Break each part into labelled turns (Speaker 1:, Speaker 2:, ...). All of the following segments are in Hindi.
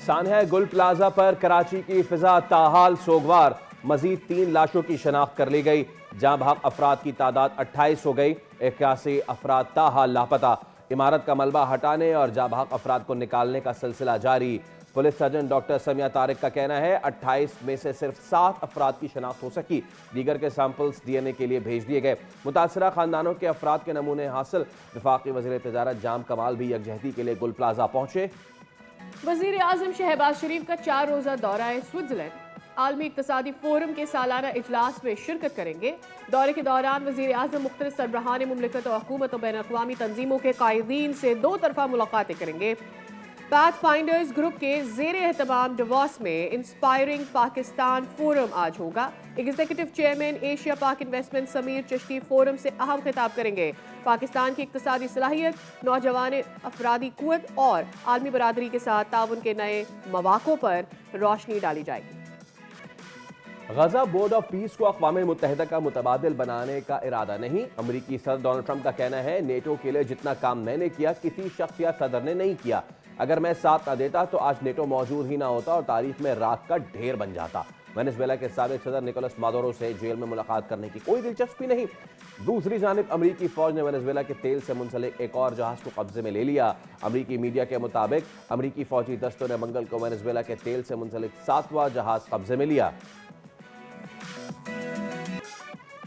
Speaker 1: सानहा गुल प्लाजा पर कराची की फिजा ताहाल सोगवार। मजीद 3 लाशों की शनाख्त कर ली गई। जाँ बहक अफराद की तादाद 28 हो गई। 81 अफराद ताहाल लापता। इमारत का मलबा हटाने और जाँ बहक अफराद को निकालने का सिलसिला जारी। Police surgeon doctor Samiya Tariq का कहना है 28 में से सिर्फ 7 अफराद की शनाख्त हो सकी। दीगर के सैंपल्स DNA के लिए भेज दिए गए। मुतासरा खानदानों के अफराद के नमूने हासिल। वफाकी वज़ीर तजारत जाम कमाल भी यकजहती के लिए गुल प्लाजा पहुंचे।
Speaker 2: वज़ीर आज़म शहबाज शरीफ का 4 रोज़ा दौरा है स्विट्जरलैंड। आलमी इक़्तिसादी फोरम के सालाना इजलास में शिरकत करेंगे। दौरे के दौरान वज़ीर आज़म मुख्तलिफ सरबराहान मुमलिकत और हुकूमत और बैन अक़वामी तंजीमों के कायदीन से 2 तरफ़ा मुलाकातें करेंगे। पाथफाइंडर्स ग्रुप के ज़ेर एहतमाम डवॉस में इंस्पायरिंग पाकिस्तान फोरम आज होगा। एग्जीक्यूटिव चेयरमैन एशिया पाक इन्वेस्टमेंट समीर चिश्ती फोरम से अहम खिताब करेंगे। पाकिस्तान की इक़्तिसादी सलाहियत, नौजवान अफरादी कुव्वत और आलमी बरादरी के साथ ताउन के नए मौक़ों पर रोशनी डाली जाएगी।
Speaker 1: गजा बोर्ड ऑफ पीस को अक़वाम मुत्तहिदा का मुतबादिल बनाने का इरादा नहीं। अमरीकी सदर डोनाल्ड ट्रंप का कहना है नेटो के लिए जितना काम मैंने किया किसी शख्स या सदर ने नहीं किया। अगर मैं साथ न देता तो आज नेटो मौजूद ही ना होता और तारीख में राख का ढेर बन जाता। वेनेजुएला के साबिक सदर निकोलस मादुरो से जेल में मुलाकात करने की कोई दिलचस्पी नहीं। दूसरी जानिब अमरीकी फौज ने वेनेजुएला के तेल से मुंसलिक एक और जहाज को कब्जे में ले लिया। अमरीकी मीडिया के मुताबिक अमरीकी फौजी दस्तों ने मंगल को वेनेजुएला के तेल से मुंसलिक 7वां जहाज कब्जे में लिया।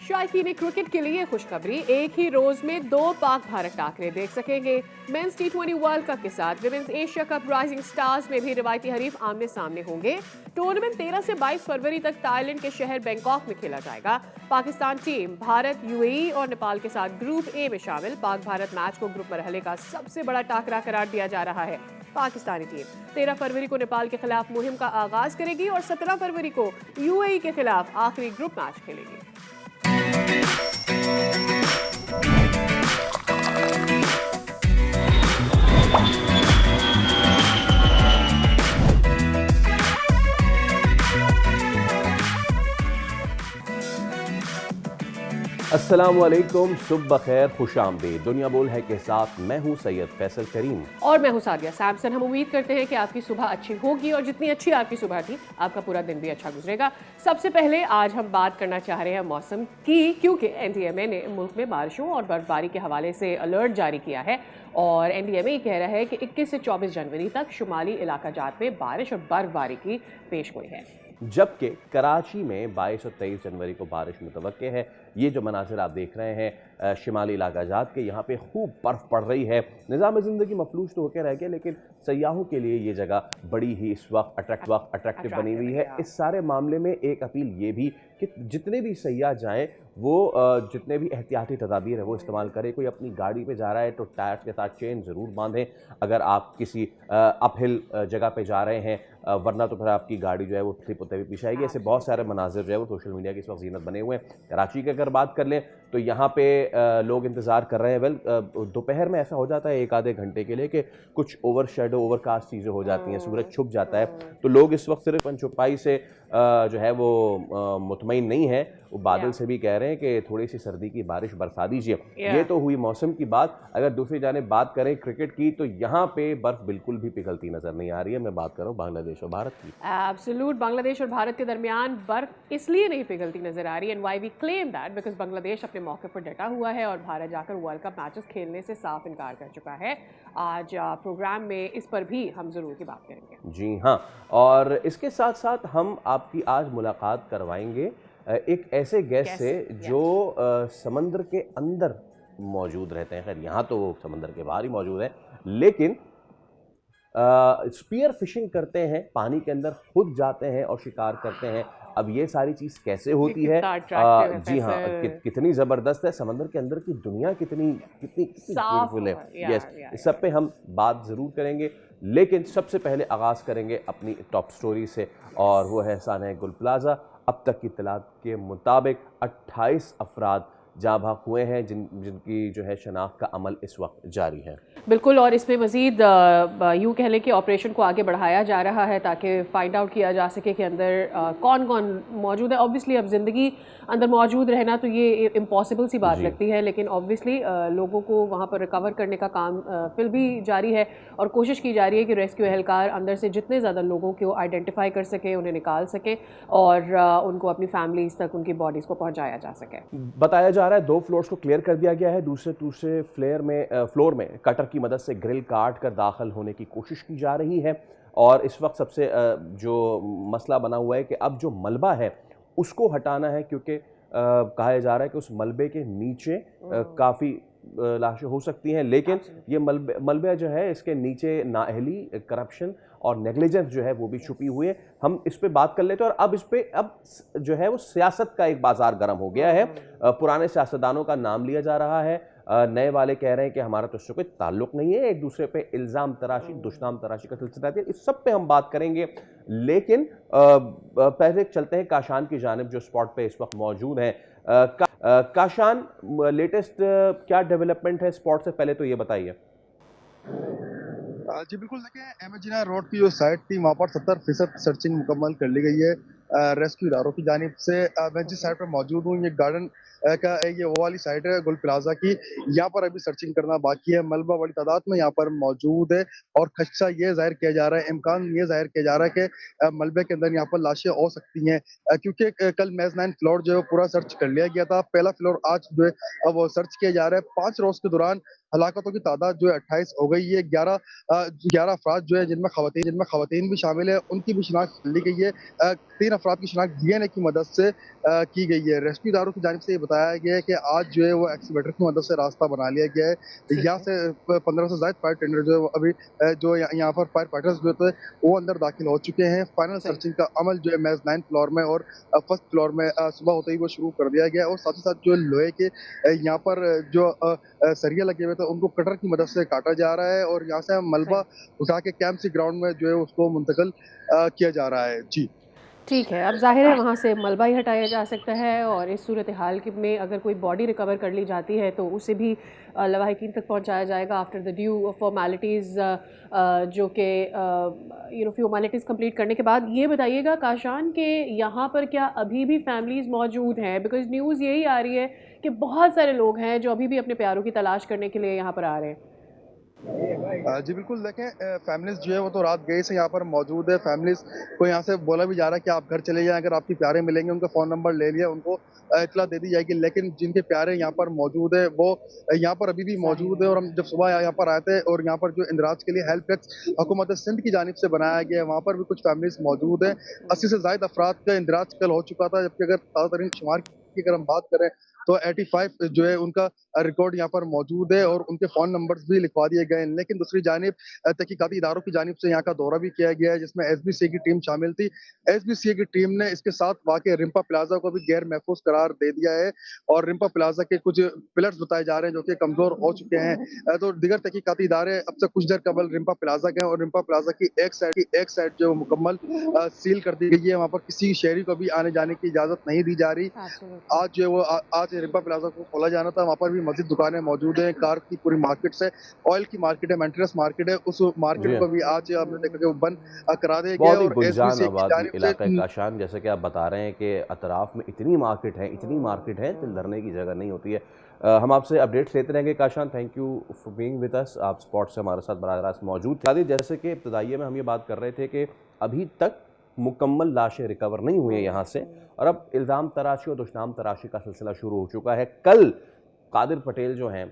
Speaker 2: शायकीन क्रिकेट के लिए खुशखबरी, एक ही रोज में 2 पाक भारत टाकरे देख सकेंगे। मेंस T20 वर्ल्ड कप के साथ women's Asia cup rising stars में भी रिवायती हरीफ आमने सामने होंगे। टूर्नामेंट 13 से 22 फरवरी तक थाईलैंड के शहर बैंकॉक में खेला जाएगा। पाकिस्तान टीम भारत, UAE और नेपाल के साथ ग्रुप A में शामिल। पाक भारत मैच को ग्रुप मरहले का सबसे बड़ा टाकरा करार दिया जा रहा है। पाकिस्तानी टीम 13 फरवरी को नेपाल के खिलाफ मुहिम का आगाज करेगी और 17 फरवरी को UAE के खिलाफ आखिरी ग्रुप मैच खेलेगी।
Speaker 1: अस्सलामुअलैकुम, सुबह खैर, खुशामदीद। दुनिया बोल है के साथ मैं हूं सैयद फैसल करीम
Speaker 2: और मैं हूं सादिया सैमसन। हम उम्मीद करते हैं कि आपकी सुबह अच्छी होगी और जितनी अच्छी आपकी सुबह थी आपका पूरा दिन भी अच्छा गुजरेगा। सबसे पहले आज हम बात करना चाह रहे हैं मौसम की, क्योंकि NDMA ने मुल्क में बारिशों और बर्फबारी के हवाले से अलर्ट जारी किया है और NDMA कह रहा है कि 21 से 24 जनवरी तक शुमाली इलाका जात में बारिश और बर्फबारी की पेशगोई है,
Speaker 1: जबकि कराची में 22 और 23 जनवरी को बारिश मुतवक्के है। ये जो मनाजिर आप देख रहे हैं शिमाली इलाका जात के, यहाँ पे खूब बर्फ़ पड़ रही है। निज़ाम ज़िंदगी मफलूज तो होकर रह गया, लेकिन सयाहों के लिए ये जगह बड़ी ही इस वक्त अट्रैक्टिव बनी हुई है। इस सारे मामले में एक अपील ये भी कि जितने भी सयाह जाएँ वो जितने भी एहतियाती तदाबीर है वो इस्तेमाल करें। कोई अपनी गाड़ी पे जा रहा है तो टायर के साथ चेन ज़रूर बांधें अगर आप किसी अपहिल जगह पे जा रहे हैं, वरना तो फिर आपकी गाड़ी जो है वो स्लिप होते हुए पीछे आएगी। ऐसे बहुत सारे मनाजिर जो है वो सोशल मीडिया की इस वक्त ज़ीनत बने हुए हैं। कराची की अगर बात कर लें तो यहाँ पे लोग इंतज़ार कर रहे हैं। दोपहर में ऐसा हो जाता है 1 आधे घंटे के लिए कि कुछ ओवरकास्ट चीज़ें हो जाती हैं, सूरज छुप जाता है, तो लोग इस वक्त सिर्फ अनछुपाई से जो है वो मुतमईन नहीं है। वो बादल से भी कह रहे हैं कि थोड़ी सी सर्दी की बारिश बरसा दीजिए। ये तो हुई मौसम की बात। अगर दूसरी जानिब बात करें क्रिकेट की तो यहाँ पे बर्फ बिल्कुल भी पिघलती नजर नहीं आ रही है। मैं बात कर रहा हूँ बांग्लादेश और भारत की।
Speaker 2: एब्सोल्यूट, बांग्लादेश और भारत के दरमियान बर्फ इसलिए नहीं पिघलती नजर आ रही है, and why we claim that, because Bangladesh अपने मौके पर डटा हुआ है और भारत जाकर वर्ल्ड कप मैचेस खेलने से साफ इनकार कर चुका है। आज प्रोग्राम में इस पर भी हम जरूर की बात करेंगे।
Speaker 1: जी हाँ, और इसके साथ साथ हम आपकी आज मुलाकात करवाएंगे एक ऐसे गेस्ट से जो समंदर के अंदर मौजूद रहते हैं। खैर यहाँ तो वो समंदर के बाहर ही मौजूद है, लेकिन स्पीयर फिशिंग करते हैं, पानी के अंदर खुद जाते हैं और शिकार करते हैं। अब ये सारी चीज़ कैसे होती है? जी हाँ, कितनी ज़बरदस्त है, समंदर के अंदर की दुनिया कितनी ब्यूटीफुल है। यस, इस सब पे हम बात ज़रूर करेंगे, लेकिन सबसे पहले आगाज़ करेंगे अपनी टॉप स्टोरी से, और वो है सानहा गुल प्लाजा। अब तक की इत्तलात के मुताबिक 28 अफराद जहाँ भाग हुए हैं, जिनकी जो है शनाख्त का अमल इस वक्त जारी है।
Speaker 2: बिल्कुल, और इसमें मज़ीद यूँ कह लें कि ऑपरेशन को आगे बढ़ाया जा रहा है ताकि फाइंड आउट किया जा सके कि अंदर कौन कौन मौजूद है। ऑब्वियसली अब ज़िंदगी अंदर मौजूद रहना तो ये इम्पॉसिबल सी बात
Speaker 1: जी।
Speaker 2: लगती है, लेकिन ऑब्वियसली लोगों को वहाँ पर रिकवर करने का काम फिर भी जारी है और कोशिश की जा रही है कि रेस्क्यू एहलकार अंदर से जितने ज़्यादा लोगों को आइडेंटिफाई कर सके, उन्हें निकाल सके और उनको अपनी फैमिलीज़ तक उनकी बॉडीज़ को पहुँचाया जा सके।
Speaker 1: बताया जा रहा है 2 फ्लोर्स को क्लियर कर दिया गया है। दूसरे फ्लोर में कटर की मदद से ग्रिल काट कर दाखिल होने की कोशिश की जा रही है और इस वक्त सबसे जो मसला बना हुआ है कि अब जो मलबा है उसको हटाना है, क्योंकि कहा जा रहा है कि उस मलबे के नीचे काफ़ी लाशें हो सकती हैं, लेकिन ये मलबा जो है इसके नीचे नाअहली, करप्शन और नेग्लिजेंस जो है वो भी छुपी हुई है। हम इस पे बात कर लेते हैं और अब जो है वो सियासत का एक बाजार गर्म हो गया है। पुराने सियासतदानों का नाम लिया जा रहा है, नए वाले कह रहे हैं कि हमारा तो इससे कोई ताल्लुक नहीं है, एक दूसरे पे इल्ज़ाम तराशी, दुश्मन तराशी का सिलसिला है। इस सब पे हम बात करेंगे, लेकिन पहले चलते हैं काशान की जानिब जो स्पॉट पे इस वक्त मौजूद है। काशान, लेटेस्ट क्या डेवलपमेंट है स्पॉट से, पहले तो ये बताइए।
Speaker 3: जी बिल्कुल, देखिए एमएजीना रोड की जो साइट थी वहाँ पर 70% सर्चिंग मुकम्मल कर ली गई है रेस्क्यू इदारों की जानिब से। मैं जिस साइट पर मौजूद हूँ, ये गार्डन का ये वो वाली साइट है गुल प्लाजा की। यहाँ पर अभी सर्चिंग करना बाकी है, मलबा बड़ी तादाद में यहाँ पर मौजूद है और खदशा ये जाहिर किया जा रहा है, इम्कान ये जाहिर किया जा रहा है कि मलबे के अंदर यहाँ पर लाशें हो सकती हैं, क्योंकि कल मेज़ 9 फ्लोर जो है पूरा सर्च कर लिया गया था। पहला फ्लोर आज जो है अब वो सर्च किया जा रहा है। 5 रोज के दौरान हलाकतों की तादाद जो है 28 हो गई है। 11 अफराद जो है जिनमें खवातीन भी शामिल है, उनकी भी शिनाख्त ली गई है। 3 अफराद की शिनाख्त डीएनए की मदद से की गई है। रेस्क्यू इदारों की जानिब से ये बताया गया है कि आज जो है वो एक्सीवेटर की मदद से रास्ता बना लिया गया है। यहाँ से 15 से ज़ायद फायर टेंडर जो है वो अभी जो यहाँ पर फायर फाइटर्स जो थे वो अंदर दाखिल हो चुके हैं। फाइनल सर्चिंग का अमल जो है मेज़ 9 फ्लोर में और फर्स्ट फ्लोर में सुबह होते ही वो शुरू कर दिया गया है और साथ ही साथ जो लोहे के यहाँ पर जो सरिया लगे हुए थे उनको कटर की मदद से काटा जा रहा है और यहाँ से मलबा उठा के कैंपसी ग्राउंड में जो है उसको मुंतकिल किया जा रहा है। जी
Speaker 2: ठीक है, अब ज़ाहिर है वहाँ से मलबा ही हटाया जा सकता है और इस सूरत हाल में अगर कोई बॉडी रिकवर कर ली जाती है तो उसे भी लवाहिकीन तक पहुँचाया जाएगा आफ्टर द ड्यू फॉर्मेलिटीज़, जो कि फॉर्मेलिटीज़ कंप्लीट करने के बाद। ये बताइएगा काशान कि यहाँ पर क्या अभी भी फैमिलीज़ मौजूद हैं? बिकॉज़ न्यूज़ यही आ रही है कि बहुत सारे लोग हैं जो अभी भी अपने प्यारों की तलाश करने के लिए यहाँ पर आ रहे हैं।
Speaker 3: जी बिल्कुल, देखें फैमिलीज जो है वो तो रात गए से यहाँ पर मौजूद है। फैमिलीज को यहाँ से बोला भी जा रहा है कि आप घर चले जाएं, अगर आपके प्यारे मिलेंगे उनका फ़ोन नंबर ले लिया, उनको इतला दे दी जाएगी। लेकिन जिनके प्यारे यहाँ पर मौजूद है वो यहाँ पर अभी भी मौजूद है और हम जब सुबह यहाँ पर आए थे और यहाँ पर जो इंदराज के लिए हेल्प डेस्क हुकूमत सिंध की जानिब से बनाया गया है, वहाँ पर भी कुछ फैमिलीज मौजूद है। 80 से ज़ायद अफराद का इंदराज कल हो चुका था, जबकि अगर ताज़ा तरीन शुमार की अगर हम बात करें तो 85 जो है उनका रिकॉर्ड यहाँ पर मौजूद है और उनके फ़ोन नंबर्स भी लिखवा दिए गए हैं। लेकिन दूसरी जानिब तहकीकाती इदारों की जानिब से यहाँ का दौरा भी किया गया है, जिसमें एसबीसीए की टीम शामिल थी। एसबीसीए की टीम ने इसके साथ वाक़े रिम्पा प्लाजा को भी गैर महफूज करार दे दिया है और रिम्पा प्लाजा के कुछ पिलर्स बताए जा रहे हैं जो कि कमज़ोर हो चुके हैं। तो दीगर तहकीकाती इदारे अब से कुछ देर कबल रिम्पा प्लाजा गए और रिम्पा प्लाजा की एक साइड जो मुकम्मल सील कर दी गई है। वहाँ पर किसी शहरी को भी आने जाने की इजाज़त नहीं दी जा रही। आज जो है वो आज रिम्पा प्लाजा को खोला जाना था, वहाँ पर भी मज़ीद दुकानें मौजूद हैं। कार की पूरी मार्केट है, ऑयल की मार्केट है, मेंटेनेंस मार्केट है, उस मार्केट को भी आज आपने देखा कि वो बंद करा दिया गया
Speaker 1: बहुत ही
Speaker 3: और
Speaker 1: गुलजान
Speaker 3: एसबीसी की
Speaker 1: आबादी
Speaker 3: जानिब
Speaker 1: इलाका
Speaker 3: से
Speaker 1: काशान, जैसे कि आप बता रहे हैं कि अतराफ में इतनी मार्केट है दिल धरने की जगह नहीं होती है। हम आपसे अपडेट्स लेते रहेंगे Kashan. Thank you for being with us. आप स्पॉट से हमारे साथ बराह रास्त मौजूद थे। जैसे कि इब्तदाइये में हम ये बात कर रहे थे कि अभी तक मुकम्मल लाशें रिकवर नहीं हुई हैं यहाँ से और अब इल्ज़ाम तराशी और दुश्मन तराशी का सिलसिला शुरू हो चुका है। कल कादिर पटेल जो हैं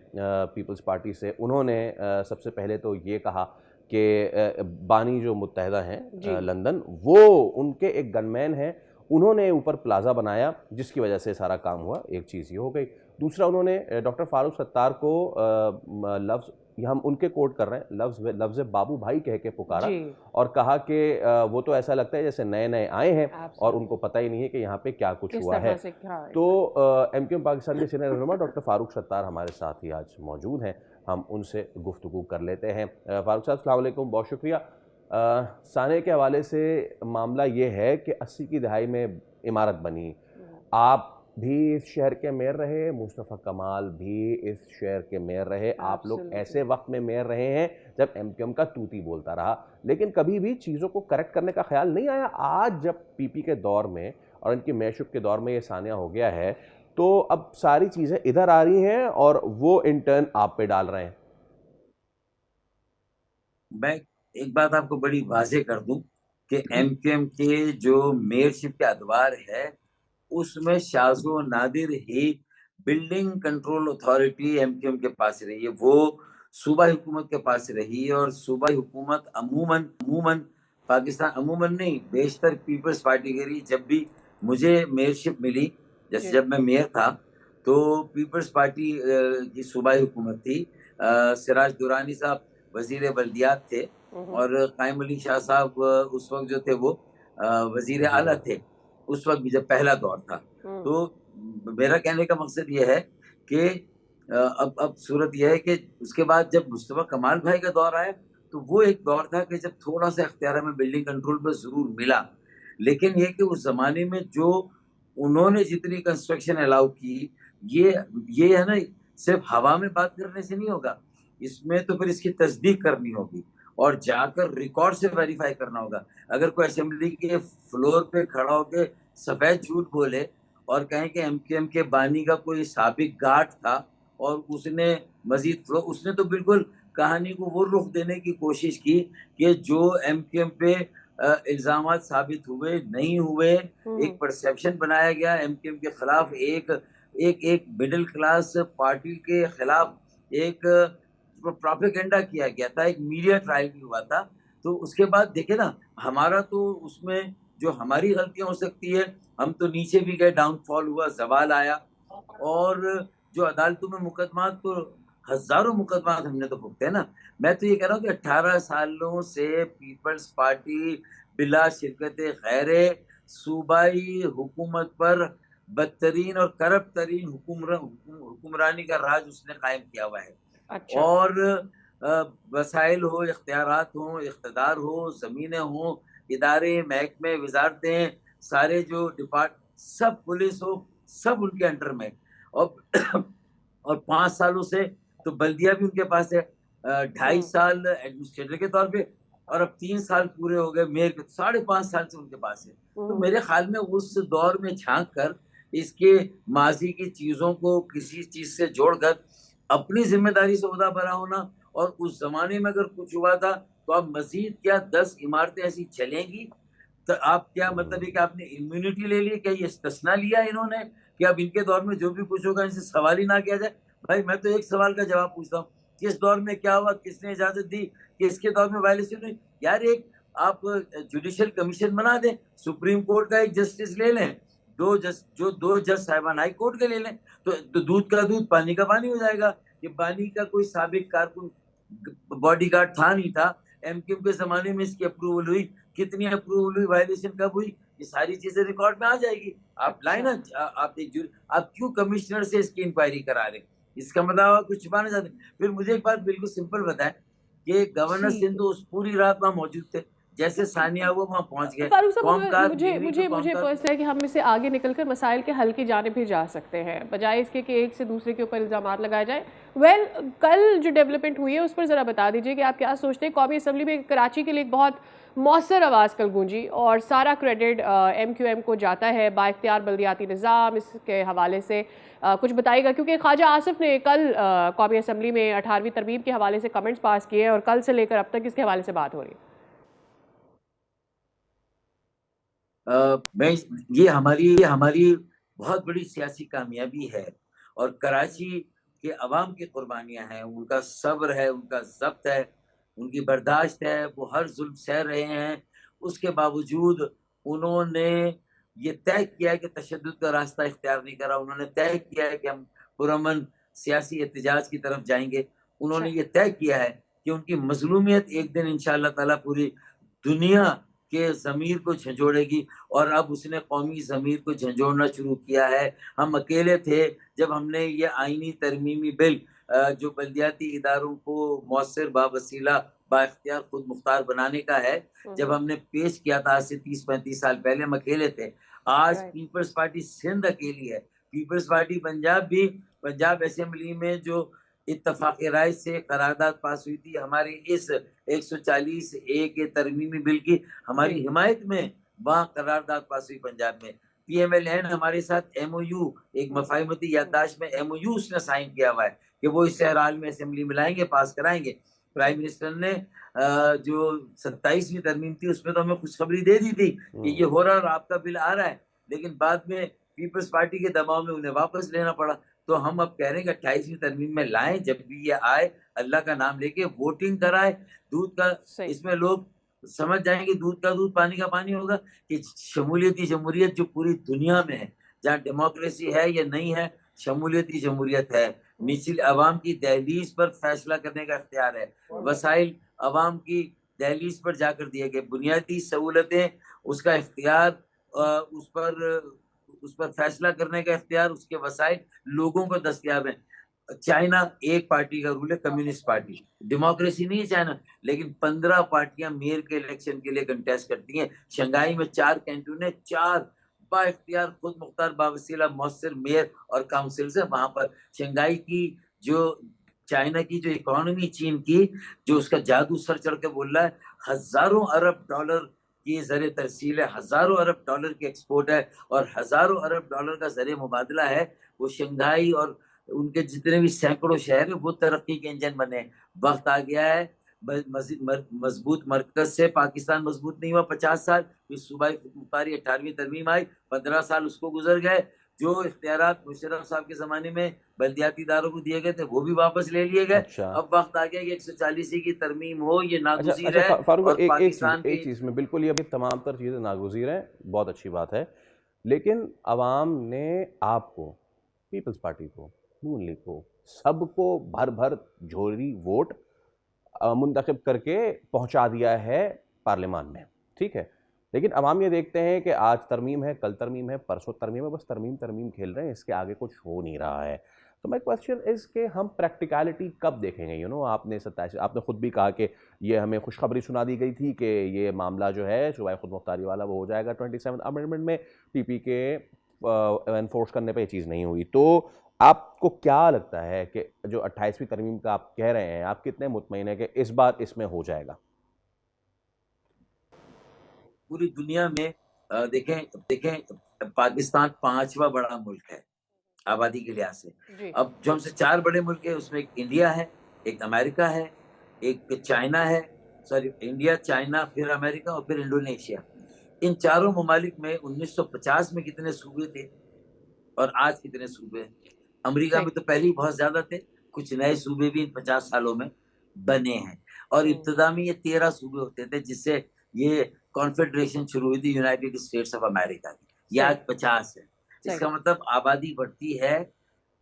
Speaker 1: पीपल्स पार्टी से, उन्होंने सबसे पहले तो ये कहा कि बानी जो मुत्तहदा हैं लंदन, वो उनके एक गनमैन हैं, उन्होंने ऊपर प्लाजा बनाया जिसकी वजह से सारा काम हुआ। एक चीज़ ये हो गई। दूसरा, उन्होंने डॉक्टर फारूक सत्तार को लफ्ज़, हम उनके कोट कर रहे हैं, लफ्ज़ बाबू भाई कह के पुकारा और कहा कि वो तो ऐसा लगता है जैसे नए नए आए हैं और उनको पता ही नहीं है कि यहाँ पे क्या कुछ हुआ है। तो एमक्यूएम पाकिस्तान के सीनियर रहनुमा डॉक्टर फारूक सत्तार हमारे साथ ही आज मौजूद हैं, हम उनसे गुफ्तगू कर लेते हैं। फारूक साहब अस्सलाम वालेकुम, बहुत शुक्रिया। साने के हवाले से मामला ये है कि 80 की दहाई में इमारत बनी, आप भी इस शहर के मेयर रहे, मुस्तफ़ा कमाल भी इस शहर के मेयर रहे। आप लोग
Speaker 2: Absolutely.
Speaker 1: ऐसे वक्त में मेयर रहे हैं जब एमक्यूएम का तूती बोलता रहा, लेकिन कभी भी चीज़ों को करेक्ट करने का ख्याल नहीं आया। आज जब पीपी के दौर में और इनकी मेयरशिप के दौर में ये सानिया हो गया है, तो अब सारी चीज़ें इधर आ रही हैं और वो इंटर्न आप पे डाल रहे हैं।
Speaker 4: मैं एक बात आपको बड़ी वाज़ेह कर दूं कि एमक्यूएम के जो मेयरशिप के अदवार है उसमें शाज़ो नादिर ही बिल्डिंग कंट्रोल अथॉरिटी एमक्यूएम के पास रही है, वो सूबाई हुकूमत के पास रही है। और सूबाई हुकूमत अमूमन अमूमन पाकिस्तान अमूमन नहीं, बेशतर पीपल्स पार्टी की रही। जब भी मुझे मेयरशिप मिली, जैसे
Speaker 2: जी।
Speaker 4: जब मैं मेयर था, तो पीपल्स पार्टी की सूबाई हुकूमत थी। सिराज दुरानी साहब वजीर बल्दियात थे और कायम अली शाह साहब उस वक्त जो थे वो वजीर आला थे, उस वक्त भी जब पहला दौर था। तो मेरा कहने का मकसद ये है कि अब सूरत यह है कि उसके बाद जब मुस्तफा कमाल भाई का दौर आया, तो वो एक दौर था कि जब थोड़ा सा इख्तियार में बिल्डिंग कंट्रोल पर जरूर मिला, लेकिन ये कि उस जमाने में जो उन्होंने जितनी कंस्ट्रक्शन अलाउ की, ये है ना, सिर्फ हवा में बात करने से नहीं होगा, इसमें तो फिर इसकी तस्दीक करनी होगी और जाकर रिकॉर्ड से वेरीफाई करना होगा। अगर कोई असेंबली के फ्लोर पे खड़ा होकर सफेद झूठ बोले और कहें कि एमक्यूएम के बानी का कोई साबिक गार्ड था और उसने मजीद फ्लो, उसने तो बिल्कुल कहानी को वो रुख देने की कोशिश की कि जो एमक्यूएम पे इल्जामात साबित हुए नहीं हुए। एक परसेप्शन बनाया गया एमक्यूएम के खिलाफ, एक एक एक मिडिल क्लास पार्टी के खिलाफ एक प्रोपेगेंडा किया गया था, एक मीडिया ट्रायल भी हुआ था। तो उसके बाद देखे ना, हमारा तो उसमें जो हमारी गलतियां हो सकती है, हम तो नीचे भी गए, डाउनफॉल हुआ, जवाल आया। और जो अदालतों में मुकदमात, तो हजारों मुकदमात हमने तो भुगते हैं ना। मैं तो ये कह रहा हूँ कि 18 सालों से पीपल्स पार्टी बिला शिरकत गैरे सूबाई हुकूमत पर बदतरीन और करप्ट तरीन हुक्मरानी का राज उसने कायम किया हुआ है।
Speaker 2: अच्छा।
Speaker 4: और वसाइल हो, इख्तियारात हो, इख्तदार हो, ज़मीनें हो, इदारे, महकमे, वजारतें, सारे जो डिपार्ट, सब पुलिस हो, सब उनके अंडर में। और और 5 सालों से तो बल्दिया भी उनके पास है, 2.5 साल एडमिनिस्ट्रेटर के तौर पे, और अब 3 साल पूरे हो गए मेयर के, 5.5 साल से उनके पास है। तो मेरे ख्याल में उस दौर में झांक कर इसके माजी की चीज़ों को किसी चीज़ से जोड़कर अपनी जिम्मेदारी से उहदा भरा होना, और उस जमाने में अगर कुछ हुआ था तो अब मजीद क्या 10 इमारतें ऐसी चलेंगी, तो आप क्या मतलब है कि आपने इम्यूनिटी ले ली, क्या ये इस्तिस्ना लिया इन्होंने कि अब इनके दौर में जो भी कुछ होगा इनसे सवाल ही ना किया जाए? भाई मैं तो एक सवाल का जवाब पूछता हूँ, किस दौर में क्या हुआ, किसने इजाजत दी, किसके दौर में वायलेशन हुई? यार एक आप जुडिशियल कमीशन बना दें, सुप्रीम कोर्ट का एक जस्टिस ले लें, दो जज साहिबान हाई कोर्ट के ले लें, तो दूध का दूध पानी का पानी हो जाएगा। ये बानी का कोई साबिक कारकुन बॉडीगार्ड था नहीं था, एमक्यूएम के जमाने में इसकी अप्रूवल हुई, कितनी अप्रूवल हुई, वायलेशन कब हुई, ये सारी चीजें रिकॉर्ड में आ जाएगी। आप लाए ना, आप क्यों कमिश्नर से इसकी इंक्वायरी करा रहे? इसका मतलब आप कुछ छुपाना चाहते हैं। फिर मुझे एक बात बिल्कुल सिंपल बताएं कि गवर्नर सिंध तो उस पूरी रात वहां मौजूद थे, जैसे सानिया वो वहां पहुंच गए।
Speaker 2: फारूक साहब, मुझे पर्सनल है कि हम इससे आगे निकलकर मसाइल के हल की जानिब भी जा सकते हैं, बजाय इसके कि एक से दूसरे के ऊपर इल्ज़ामात लगाए जाए। कल जो डेवलपमेंट हुई है उस पर ज़रा बता दीजिए कि आप क्या सोचते हैं। कौमी असम्बली में कराची के लिए एक बहुत मौसर आवाज़ कल गूंजी और सारा क्रेडिट एमक्यूएम को जाता है, बाइख्तियार बल्दियाती निज़ाम, इसके हवाले से कुछ बताइएगा, क्योंकि ख्वाजा आसिफ ने कल कौमी असम्बली में 18वीं तरमीम के हवाले से कमेंट्स पास किए और कल से लेकर अब तक इसके हवाले से बात हो रही है।
Speaker 4: ये हमारी बहुत बड़ी सियासी कामयाबी है, और कराची के अवाम की कुर्बानियां हैं, उनका सब्र है, उनका ज़ब्त है, उनकी बर्दाश्त है, वो हर जुल्म सह रहे हैं। उसके बावजूद उन्होंने ये तय किया है कि तशद्दुद का रास्ता इख्तियार नहीं करा। उन्होंने तय किया है कि हम पुरअमन सियासी एहतजाज की तरफ जाएंगे। उन्होंने ये तय किया है कि उनकी मजलूमियत एक दिन इंशाअल्लाह ताला पूरी दुनिया के ज़मीर को झंझोड़ेगी, और अब उसने कौमी ज़मीर को झंझोड़ना शुरू किया है। हम अकेले थे जब हमने ये आइनी तरमीमी बिल जो बल्दियाती इदारों को मौसर बावसीला बाइख्तियार खुद मुख्तार बनाने का है, जब हमने पेश किया था आज से 30-35 साल पहले, हम अकेले थे। आज पीपल्स पार्टी सिंध अकेली है, पीपल्स पार्टी पंजाब भी पंजाब असेंबली में जो इत्तफाक राय से करारदाद पास हुई थी हमारे इस 140A के तरमीमी बिल की हमारी हिमायत में, वहाँ करारदाद पास हुई पंजाब में। PMLN हमारे साथ MOU, एक मफाहिमती याददाश्त में MOU उसने साइन किया हुआ है कि वो इसे हर हाल में असेंबली में लाएंगे, पास कराएंगे। प्राइम मिनिस्टर ने जो 27वीं तरमीम थी उसमें तो हमें खुशखबरी दे दी थी कि ये हो रहा है और आपका बिल आ रहा है, लेकिन बाद में पीपल्स पार्टी के दबाव में उन्हें वापस लेना पड़ा। तो हम अब कह रहे हैं कि 28वीं तरमीम में लाएं, जब भी ये आए अल्लाह का नाम लेके वोटिंग कराए, दूध का इसमें लोग समझ जाएंगे, दूध का दूध पानी का पानी होगा कि शमूलियती जमहूरियत जो पूरी दुनिया में है, जहाँ डेमोक्रेसी है या नहीं है, शमूलियती जमहूरियत है। निचली अवाम की दहलीज पर फैसला करने का इख्तियार है, वसाइल अवाम की दहलीज पर जाकर दिए गए, बुनियादी सहूलतें उसका इख्तियार, उस पर फैसला करने का इख्तियार, उसके वसाइल लोगों को दस्तयाब है। चाइना एक पार्टी का रूल है, कम्युनिस्ट पार्टी, डेमोक्रेसी नहीं है चाइना, लेकिन 15 पार्टियां मेयर के इलेक्शन के लिए कंटेस्ट करती हैं। शंघाई में 4 कैंटून है, 4 बाइख्तियार खुद मुख्तार बावसीला मौसर मेयर और काउंसिल से, वहां पर शंघाई की जो चाइना की जो इकोनॉमी, चीन की जो उसका जादू सर चढ़ के बोल रहा है, हजारों अरब डॉलर की ज़रिए तरसील है, हजारों अरब डॉलर की एक्सपोर्ट है और हजारों अरब डॉलर का ज़रिए मुबादला है। वो शंघाई और उनके जितने भी सैकड़ों शहर है वो तरक्की के इंजन बने। वक्त आ गया है मजबूत मरकज से पाकिस्तान मजबूत नहीं हुआ 50 साल, फिर सूबाई मुख्तारी 18वीं तरमीम आई, 15 साल उसको गुजर गए। जो इख्तियारात मुशर्रफ साहब के जमाने में बल्दियाती इदारों को दिए गए थे वो भी वापस ले लिए गए।
Speaker 1: अच्छा।
Speaker 4: अब वक्त आ गया कि 140 की तरमीम हो, ये नागुज़ीर है।
Speaker 1: फारूक,
Speaker 4: और पाकिस्तान
Speaker 1: एक चीज में बिल्कुल, ये तमाम तर चीज़ें नागुज़ीर हैं, बहुत अच्छी बात है, लेकिन अवाम ने आपको, पीपल्स पार्टी को, नून लीग को, सबको भर भर झोरी वोट मुंतखब करके पहुंचा दिया है पार्लियामान में, ठीक है, लेकिन अवाम ये देखते हैं कि आज तरमीम है, कल तरमीम है, परसों तरमीम है, बस तरमीम तरमीम खेल रहे हैं, इसके आगे कुछ हो नहीं रहा है। तो माय क्वेश्चन इज़ कि हम प्रैक्टिकलिटी कब देखेंगे? आपने 27, आपने खुद भी कहा कि ये हमें खुशखबरी सुना दी गई थी कि ये मामला जो है शुबाए खुद मुख्तारी वाला वो हो जाएगा 27 अमेंडमेंट में, पीपी के एनफोर्स करने पे ये चीज़ नहीं हुई। तो आपको क्या लगता है कि जो 28वीं तरमीम का आप कह रहे हैं, आप कितने मुतमईन हैं कि इस बार इसमें हो जाएगा?
Speaker 4: पूरी दुनिया में देखें पाकिस्तान 5वां बड़ा मुल्क है आबादी के लिहाज से। अब जो हमसे 4 बड़े मुल्क है उसमें एक इंडिया है, एक अमेरिका है, एक चाइना है, सॉरी इंडिया, चाइना, फिर अमेरिका और फिर इंडोनेशिया। इन चारों ममालिक में 1950 में कितने सूबे थे और आज कितने सूबे हैं? अमेरिका में तो पहले ही बहुत ज्यादा थे, कुछ नए सूबे भी इन 50 सालों में बने हैं। और इब्तदा में ये 13 सूबे होते थे, जिससे ये कॉन्फेडरेशन शुरू हुई थी यूनाइटेड स्टेट्स ऑफ अमेरिका की। ये आज 50 है। इसका मतलब आबादी बढ़ती है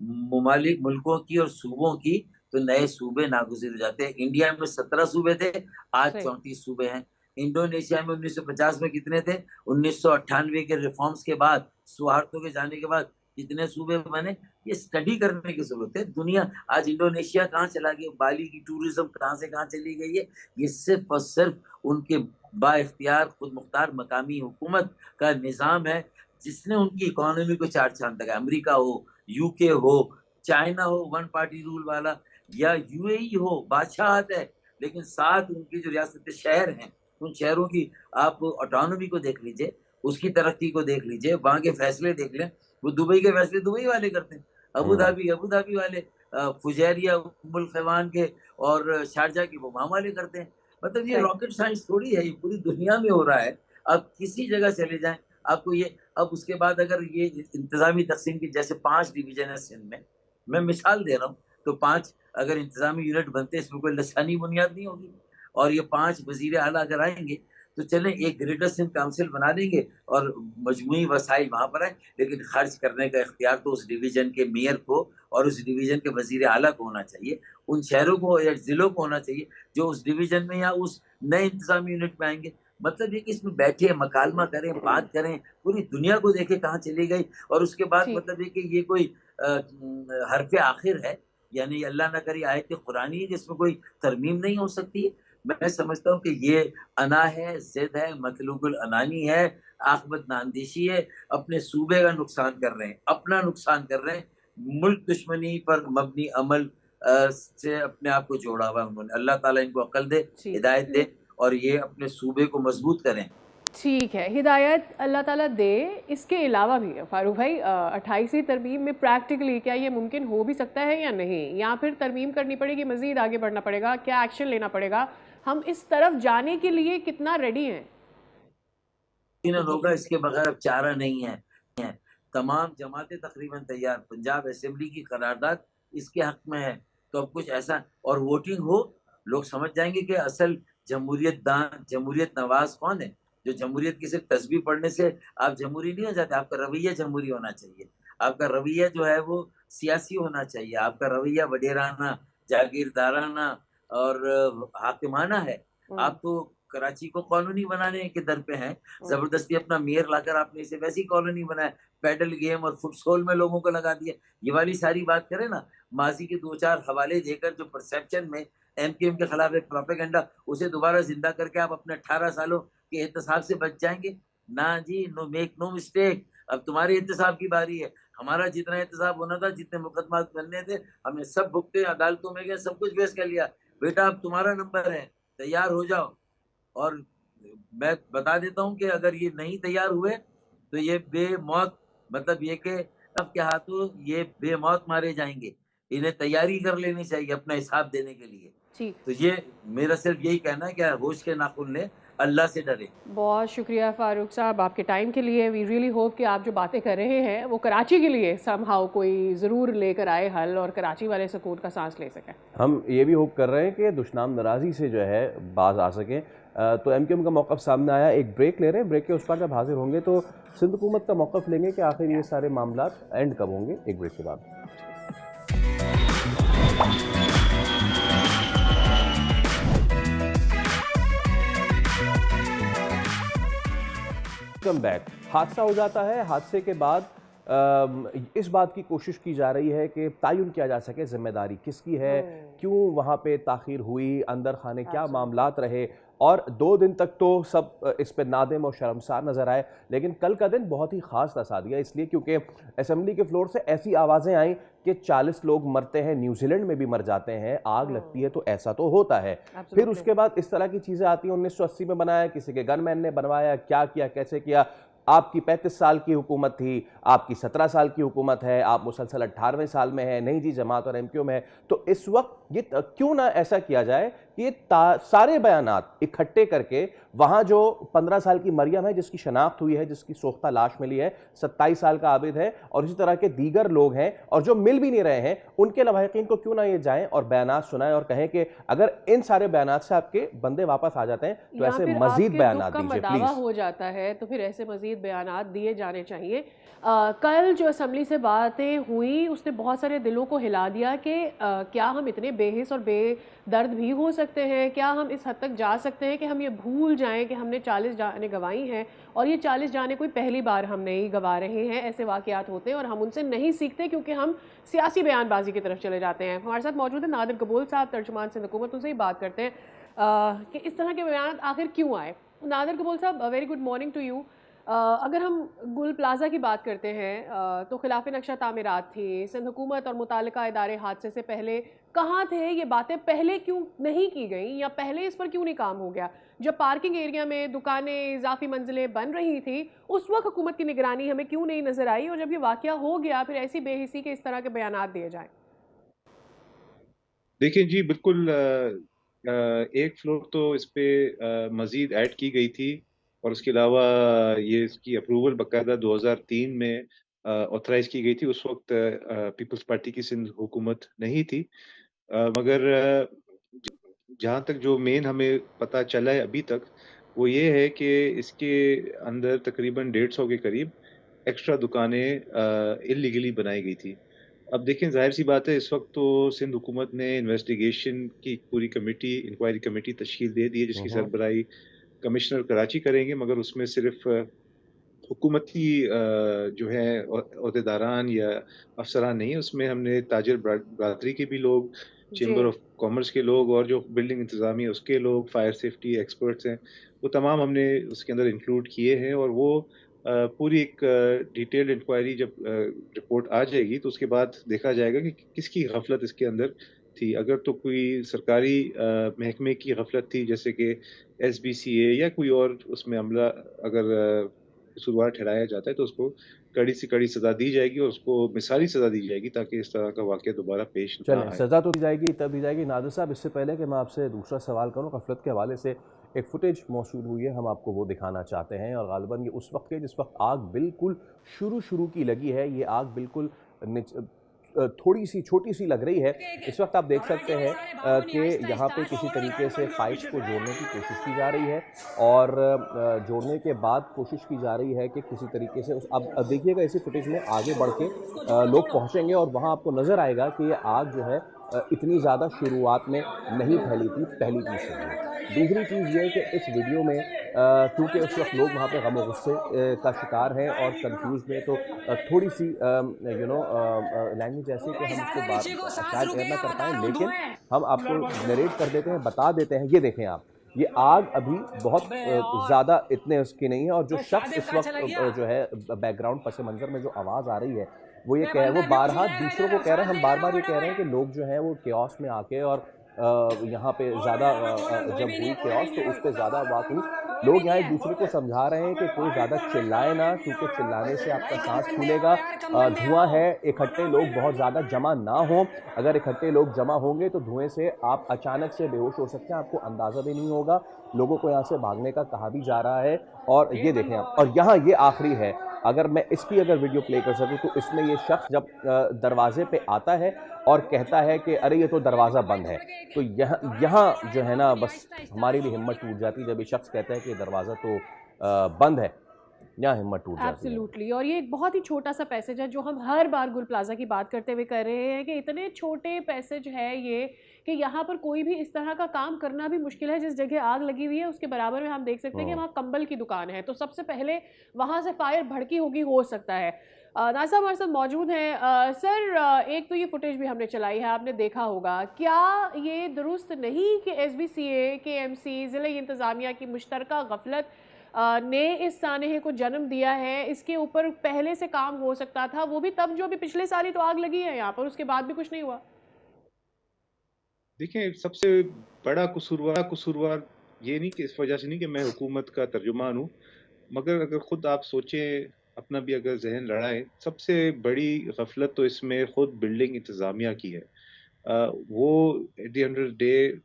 Speaker 4: ममालिक मुल्कों की और सूबों की, तो नए सूबे नागुज़ीर हो जाते हैं। इंडिया में 17 सूबे थे, आज 34 सूबे हैं। इंडोनेशिया में 1950 में कितने थे? 1998 के रिफॉर्म्स के बाद, सुहार्तो के जाने के बाद कितने सूबे बने? ये स्टडी करने की जरूरत है। दुनिया आज इंडोनेशिया कहाँ चला गया, बाली की टूरिज्म कहाँ से कहाँ चली गई है, ये सिर्फ और सिर्फ उनके बाइख्तियार खुद मुख्तार मकामी हुकूमत का निज़ाम है, जिसने उनकी इकोनॉमी को चार चांद लगाया। अमेरिका हो, यूके हो, चाइना हो, 1 पार्टी रूल वाला, या UAE हो, बादशाहत है, लेकिन साथ उनकी जो रियासत शहर हैं, उन शहरों की आप ऑटोनॉमी को देख लीजिए, उसकी तरक्की को देख लीजिए, वहाँ के फैसले देख लें। वो दुबई के फैसले दुबई वाले करते हैं, अबू धाबी वाले, फुजैरिया, उम्मुल खैवान के और शारजा के वो वहाँ वाले करते हैं। मतलब ये रॉकेट साइंस थोड़ी है, ये पूरी दुनिया में हो रहा है। अब किसी जगह चले जाएं आपको ये, अब उसके बाद अगर ये इंतजामी तकसीम की जैसे 5 डिवीजन है सिंध में, मैं मिसाल दे रहा हूँ, तो 5 अगर इंतजामी यूनिट बनते हैं, इसमें कोई लसानी बुनियाद नहीं होगी, और ये 5 वजीर आला अगर आएंगे तो चलें एक ग्रेटर सिंध काउंसिल बना देंगे और मजमूई वसाइल वहाँ पर आए, लेकिन खर्च करने का इख्तियार तो उस डिवीजन के मेयर को और उस डिवीजन के वजीर आला को होना चाहिए, उन शहरों को या ज़िलों को होना चाहिए जो उस डिवीजन में या उस नए इंतजामी यूनिट में आएंगे। मतलब ये कि इसमें बैठे मकालमा करें, बात करें, पूरी दुनिया को देखें कहाँ चली गई, और उसके बाद मतलब ये कि ये कोई हरफ आखिर है, यानी अल्लाह ना करे आयत कुरानी है जिसमें कोई तरमीम नहीं हो सकती है। मैं समझता हूँ कि ये अना है, जिद है, मतलूबुल अनानी है, आखबत नांदेशी है, अपने सूबे का नुकसान कर रहे हैं, अपना नुकसान कर रहे हैं। मुल्क दुश्मनी पर मबनी अमल से अपने आप को जोड़ा हुआ है उन्होंने। अल्लाह ताला इनको अकल दे,
Speaker 2: जी
Speaker 4: हिदायत दे और ये अपने सूबे को मजबूत करें।
Speaker 2: ठीक है, हिदायत अल्लाह ताला दे। इसके अलावा भी फारूक भाई 28वीं तरमीम में प्रैक्टिकली क्या ये मुमकिन हो भी सकता है या नहीं, या फिर तरमीम करनी पड़ेगी, मज़ीद आगे बढ़ना पड़ेगा, क्या एक्शन लेना पड़ेगा, हम इस तरफ जाने के लिए कितना रेडी हैं?
Speaker 4: यकीनन होगा, इसके बगैर अब चारा नहीं है। तमाम जमातें तकरीबन तैयार, पंजाब असेंबली की करारदाद इसके हक में है। तो अब कुछ ऐसा और वोटिंग हो, लोग समझ जाएंगे कि असल जमहूरियत दान, जमहूरियत नवाज कौन है। जो जमहूरियत की सिर्फ तस्बीह पढ़ने से आप जमहूरी नहीं हो जाते, आपका रवैया जमहूरी होना चाहिए। आपका रवैया जो है वो सियासी होना चाहिए, आपका रवैया वडेराना, जागीरदाराना और हाकिमाना है। आप तो कराची को कॉलोनी बनाने के दर पे हैं। जबरदस्ती अपना मेयर लाकर आपने इसे वैसी कॉलोनी बनाया, पैडल गेम और फुटसॉल में लोगों को लगा दिया। ये वाली सारी बात करें ना, माजी के 2-4 हवाले देकर जो परसेप्शन में एमकेएम के खिलाफ एक प्रोपेगेंडा, उसे दोबारा जिंदा करके आप अपने 18 सालों के एहतसाब से बच जाएंगे। ना जी, नो मेक नो मिस्टेक, अब तुम्हारे एहतसाब की बारी है। हमारा जितना एहतसाब होना था, जितने मुकदमा बनने थे, हमने सब भुगते, अदालतों में गए, सब कुछ पेश कर लिया। बेटा अब तुम्हारा नंबर है, तैयार हो जाओ। और मैं बता देता हूँ कि अगर ये नहीं तैयार हुए तो ये बेमौत, मतलब ये कि अब के हाथों ये बेमौत मारे जाएंगे। इन्हें तैयारी कर लेनी चाहिए अपना हिसाब देने के लिए।
Speaker 2: ठीक,
Speaker 4: तो ये मेरा सिर्फ यही कहना है कि होश के नाखून लें, अल्लाह से डरे।
Speaker 2: बहुत शुक्रिया फ़ारूक साहब आपके टाइम के लिए। वी रियली होप कि आप जो बातें कर रहे हैं वो कराची के लिए समहाउ कोई ज़रूर लेकर आए हल और कराची वाले सुकून का सांस ले सकें।
Speaker 1: हम ये भी होप कर रहे हैं कि दुश्मन नाराज़ी से जो है बाज आ सकें। तो एमकेएम का मौक़िफ़ सामने आया, एक ब्रेक ले रहे हैं, ब्रेक के उस पर जब हाजिर होंगे तो सिंध हुकूमत का मौक़िफ़ लेंगे कि आखिर ये सारे मामला एंड कब होंगे, एक ब्रेक के बाद। Welcome back. हादसा हो जाता है, हादसे के बाद इस बात की कोशिश की जा रही है कि तयन किया जा सके जिम्मेदारी किसकी है, क्यों वहाँ पे ताख़ीर हुई, अंदर खाने क्या मामलात रहे। और 2 दिन तक तो सब इस पे नादिम और शर्मसार नज़र आए, लेकिन कल का दिन बहुत ही ख़ास सा दिया, इसलिए क्योंकि असेंबली के फ्लोर से ऐसी आवाज़ें आईं कि 40 लोग मरते हैं, न्यूजीलैंड में भी मर जाते हैं, आग लगती है, तो ऐसा तो होता है। फिर उसके बाद इस तरह की चीज़ें आती हैं, 1980 में बनाया, किसी के गनमैन ने बनवाया, क्या किया, कैसे किया। आपकी 35 साल की हुकूमत थी, आपकी 17 साल की हुकूमत है, आप मुसलसल 18वें साल में है, नहीं जी जमात और एमक्यू में है। तो इस वक्त ये क्यों ना ऐसा किया जाए कि ये सारे बयानात इकट्ठे करके वहाँ जो 15 साल की मरियम है जिसकी शनाख्त हुई है, जिसकी सोख्ता लाश मिली है, 27 साल का आबिद है और इसी तरह के दीगर लोग हैं और जो मिल भी नहीं रहे हैं, उनके लवाहिकीन को क्यों ना ये जाएं और बयानात सुनाएं और कहें कि अगर इन सारे बयानात से आपके बंदे वापस आ जाते हैं तो ऐसे मजीद बयानात दीजिए प्लीज।
Speaker 2: हो जाता है तो फिर ऐसे मजीद बयानात दिए जाने चाहिए। कल जो असम्बली से बातें हुई उसने बहुत सारे दिलों को हिला दिया कि क्या हम इतने बेहिस और बेदर्द भी हो सकते हैं, क्या हम इस हद तक जा सकते हैं कि हम ये भूल जाएं कि हमने 40 जानें गंवाई हैं और ये 40 जानें कोई पहली बार हम नहीं गंवा रहे हैं। ऐसे वाक़यात होते हैं और हम उनसे नहीं सीखते क्योंकि हम सियासी बयानबाजी की तरफ चले जाते हैं। हमारे साथ मौजूद है नादिर कबूल साहब, तर्जुमान सिंध हुकूमत, उनसे ही बात करते हैं कि इस तरह के बयान आखिर क्यों आए। नादिर कबूल साहब, very good morning to you. अगर हम गुल प्लाजा की बात करते हैं तो खिलाफ नक्शा तामीरात थी, सिंध हुकूमत और मुतालिका इदारे हादसे से पहले कहाँ थे, ये बातें पहले क्यों नहीं की गई या पहले इस पर क्यों नहीं काम हो गया। जब पार्किंग एरिया में दुकानें, इजाफी मंजिलें बन रही थी उस वक्त हुकूमत की निगरानी हमें क्यों नहीं नजर आई, और जब ये वाकया हो गया फिर ऐसी बेहिसी के इस तरह के बयानात दिए जाएं।
Speaker 5: देखिए जी, बिल्कुल एक फ्लोर तो इस पे मजीद ऐड की गई थी और उसके अलावा ये इसकी अप्रूवल बाकायदा 2003 में ऑथराइज की गई थी। उस वक्त पीपल्स पार्टी की सिंध हुकूमत नहीं थी, मगर जहाँ तक जो मेन हमें पता चला है अभी तक वो ये है कि इसके अंदर तकरीबन 150 के करीब एक्स्ट्रा दुकानें इलीगली बनाई गई थी। अब देखें, जाहिर सी बात है, इस वक्त तो सिंध हुकूमत ने इन्वेस्टिगेशन की पूरी कमेटी, इंक्वायरी कमेटी तश्कील दे दी है जिसकी सरबराही कमिश्नर कराची करेंगे, मगर उसमें सिर्फ हुकूमती जो है ओहदेदारान या अफसरान नहीं है, उसमें हमने ताजिर बरादरी के भी लोग चेंबर
Speaker 2: जी।
Speaker 5: ऑफ कॉमर्स के लोग और जो बिल्डिंग इंतजामिया उसके लोग, फायर सेफ्टी एक्सपर्ट्स हैं, वो तमाम हमने उसके अंदर इंक्लूड किए हैं और वो पूरी एक डिटेल्ड इंक्वायरी जब रिपोर्ट आ जाएगी तो उसके बाद देखा जाएगा कि किसकी गफलत इसके अंदर थी। अगर तो कोई सरकारी महकमे की गफलत थी जैसे कि एसबीसीए या कोई और उसमें अमला अगर कसूरवार ठहराया जाता है तो उसको कड़ी से कड़ी सज़ा दी जाएगी और उसको मिसाली सज़ा दी जाएगी ताकि इस तरह का वाक़या दोबारा पेश ना
Speaker 1: चलें,
Speaker 5: आए।
Speaker 1: सज़ा तो दी जाएगी, तब दी जाएगी। नादिर साहब, इससे पहले कि मैं आपसे दूसरा सवाल करूँ, गफलत के हवाले से एक फुटेज मौसूल हुई है, हम आपको वो दिखाना चाहते हैं और ग़ालिबन ये उस वक्त की है जिस वक्त आग बिल्कुल शुरू की लगी है। ये आग बिल्कुल थोड़ी सी छोटी सी लग रही है। इस वक्त आप देख सकते हैं कि यहाँ पे किसी तरीके से पाइप्स को जोड़ने की कोशिश की जा रही है और जोड़ने के बाद कोशिश की जा रही है कि किसी तरीके से अब देखिएगा इसी फुटेज में आगे बढ़ के लोग पहुँचेंगे और वहाँ आपको नज़र आएगा कि ये आग जो है इतनी ज़्यादा शुरुआत में नहीं फैली थी, पहली चीज़ तो ये। दूसरी चीज़ ये है कि इस वीडियो में क्योंकि उस वक्त लोग वहाँ पे गम और गुस्से का शिकार हैं और कंफ्यूज में, तो थोड़ी सी लैंग्वेज ऐसी कि हम उसको शायद एयर ना कर पाएँ, लेकिन हम आपको नरेट कर देते हैं, बता देते हैं। ये देखें आप, ये आग अभी बहुत ज़्यादा इतने उसकी नहीं है और जो शख्स इस वक्त जो है बैकग्राउंड पस मंज़र में जो आवाज़ आ रही है, वो ये कह वो बारहा दूसरों को कह रहे हैं, हम बार-बार ये कह रहे हैं कि लोग जो हैं वो chaos में आके और यहाँ पे ज़्यादा जब हुई chaos तो उस पे ज़्यादा बात हुई। लोग यहाँ एक-दूसरे को समझा रहे हैं कि कोई ज़्यादा चिल्लाए ना, क्योंकि चिल्लाने से आपका साँस फूलेगा। धुआँ है, इकट्ठे लोग बहुत ज़्यादा जमा ना हों। अगर इकट्ठे लोग जमा होंगे तो धुएँ से आप अचानक से बेहोश हो सकते हैं, आपको अंदाज़ा भी नहीं होगा। लोगों को यहाँ से भागने का कहा भी जा रहा है और ये देखें आप, और यहाँ ये आखिरी है, अगर मैं इसकी अगर वीडियो प्ले कर सकूं तो इसमें ये शख्स जब दरवाजे पे आता है और कहता है कि अरे ये तो दरवाज़ा बंद है, तो यहाँ जो है ना बस हमारी भी हिम्मत टूट जाती है जब ये शख्स कहता है कि दरवाज़ा तो बंद है, यहाँ हिम्मत टूट जाती है।
Speaker 2: एब्सोल्युटली। और ये एक बहुत ही छोटा सा पैसेज है जो हम हर बार गुल प्लाजा की बात करते हुए कर रहे हैं कि इतने छोटे पैसेज है ये कि यहाँ पर कोई भी इस तरह का काम करना भी मुश्किल है। जिस जगह आग लगी हुई है उसके बराबर में हम देख सकते हैं कि वहाँ कंबल की दुकान है, तो सबसे पहले वहाँ से फायर भड़की होगी, हो सकता है। नाज़िर हमारे साथ मौजूद हैं। सर, एक तो ये फुटेज भी हमने चलाई है, आपने देखा होगा, क्या ये दुरुस्त नहीं कि एसबीसीए, केएमसी, ज़िला इंतज़ामिया की मुश्तरका गफलत ने इस सानहे को जन्म दिया है? इसके ऊपर पहले से काम हो सकता था, वो भी तब जो अभी पिछले साल ही तो आग लगी है यहाँ पर, उसके बाद भी कुछ नहीं हुआ।
Speaker 5: देखिए, सबसे बड़ा कसूरवार ये नहीं कि इस वजह से नहीं कि मैं हुकूमत का तर्जुमान हूँ, मगर अगर खुद आप सोचें, अपना भी अगर ज़हन लड़ाएँ, सबसे बड़ी गफलत तो इसमें खुद बिल्डिंग इंतज़ामिया की है। वो at the end of the day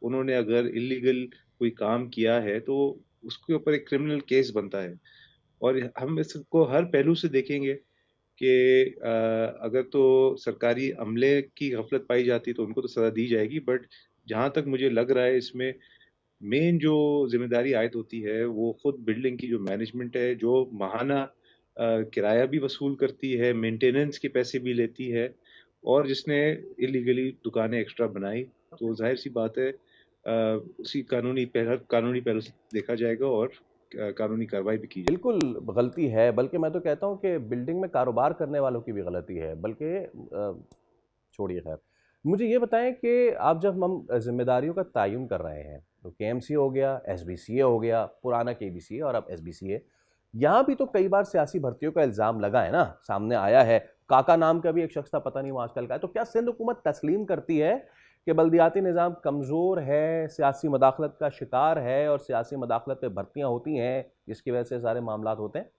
Speaker 5: उन्होंने अगर इल्लीगल कोई काम किया है तो उसके ऊपर एक क्रिमिनल केस बनता है और हम इसको हर पहलू से देखेंगे कि अगर तो सरकारी अमले की गफलत पाई जाती तो उनको तो सज़ा दी जाएगी, बट जहाँ तक मुझे लग रहा है इसमें मेन जो ज़िम्मेदारी आयद होती है वो खुद बिल्डिंग की जो मैनेजमेंट है, जो माहाना किराया भी वसूल करती है, मेंटेनेंस के पैसे भी लेती है और जिसने इल्लीगली दुकानें एक्स्ट्रा बनाई, तो ज़ाहिर-सी बात है उसी कानूनी पहलू से देखा जाएगा और कानूनी कार्रवाई भी की जाएगी।
Speaker 1: बिल्कुल गलती है, बल्कि मैं तो कहता हूँ कि बिल्डिंग में कारोबार करने वालों की भी गलती है, बल्कि छोड़िए खैर। मुझे ये बताएं कि आप जब हम जिम्मेदारियों का तयन कर रहे हैं, तो केएमसी हो गया, एसबीसीए हो गया, पुराना केबीसीए और अब एसबीसीए, यहाँ भी तो कई बार सियासी भर्तियों का इल्ज़ाम लगा है ना, सामने आया है। काका नाम का भी एक शख्स था, पता नहीं वो आजकल का है। तो क्या सिंध हुकूमत तस्लीम करती है कि बल्दियाती निज़ाम कमज़ोर है, सियासी मदाखलत का शिकार है और सियासी मदाखलत पे भर्तियाँ होती हैं, जिसकी वजह से सारे मामलात होते हैं?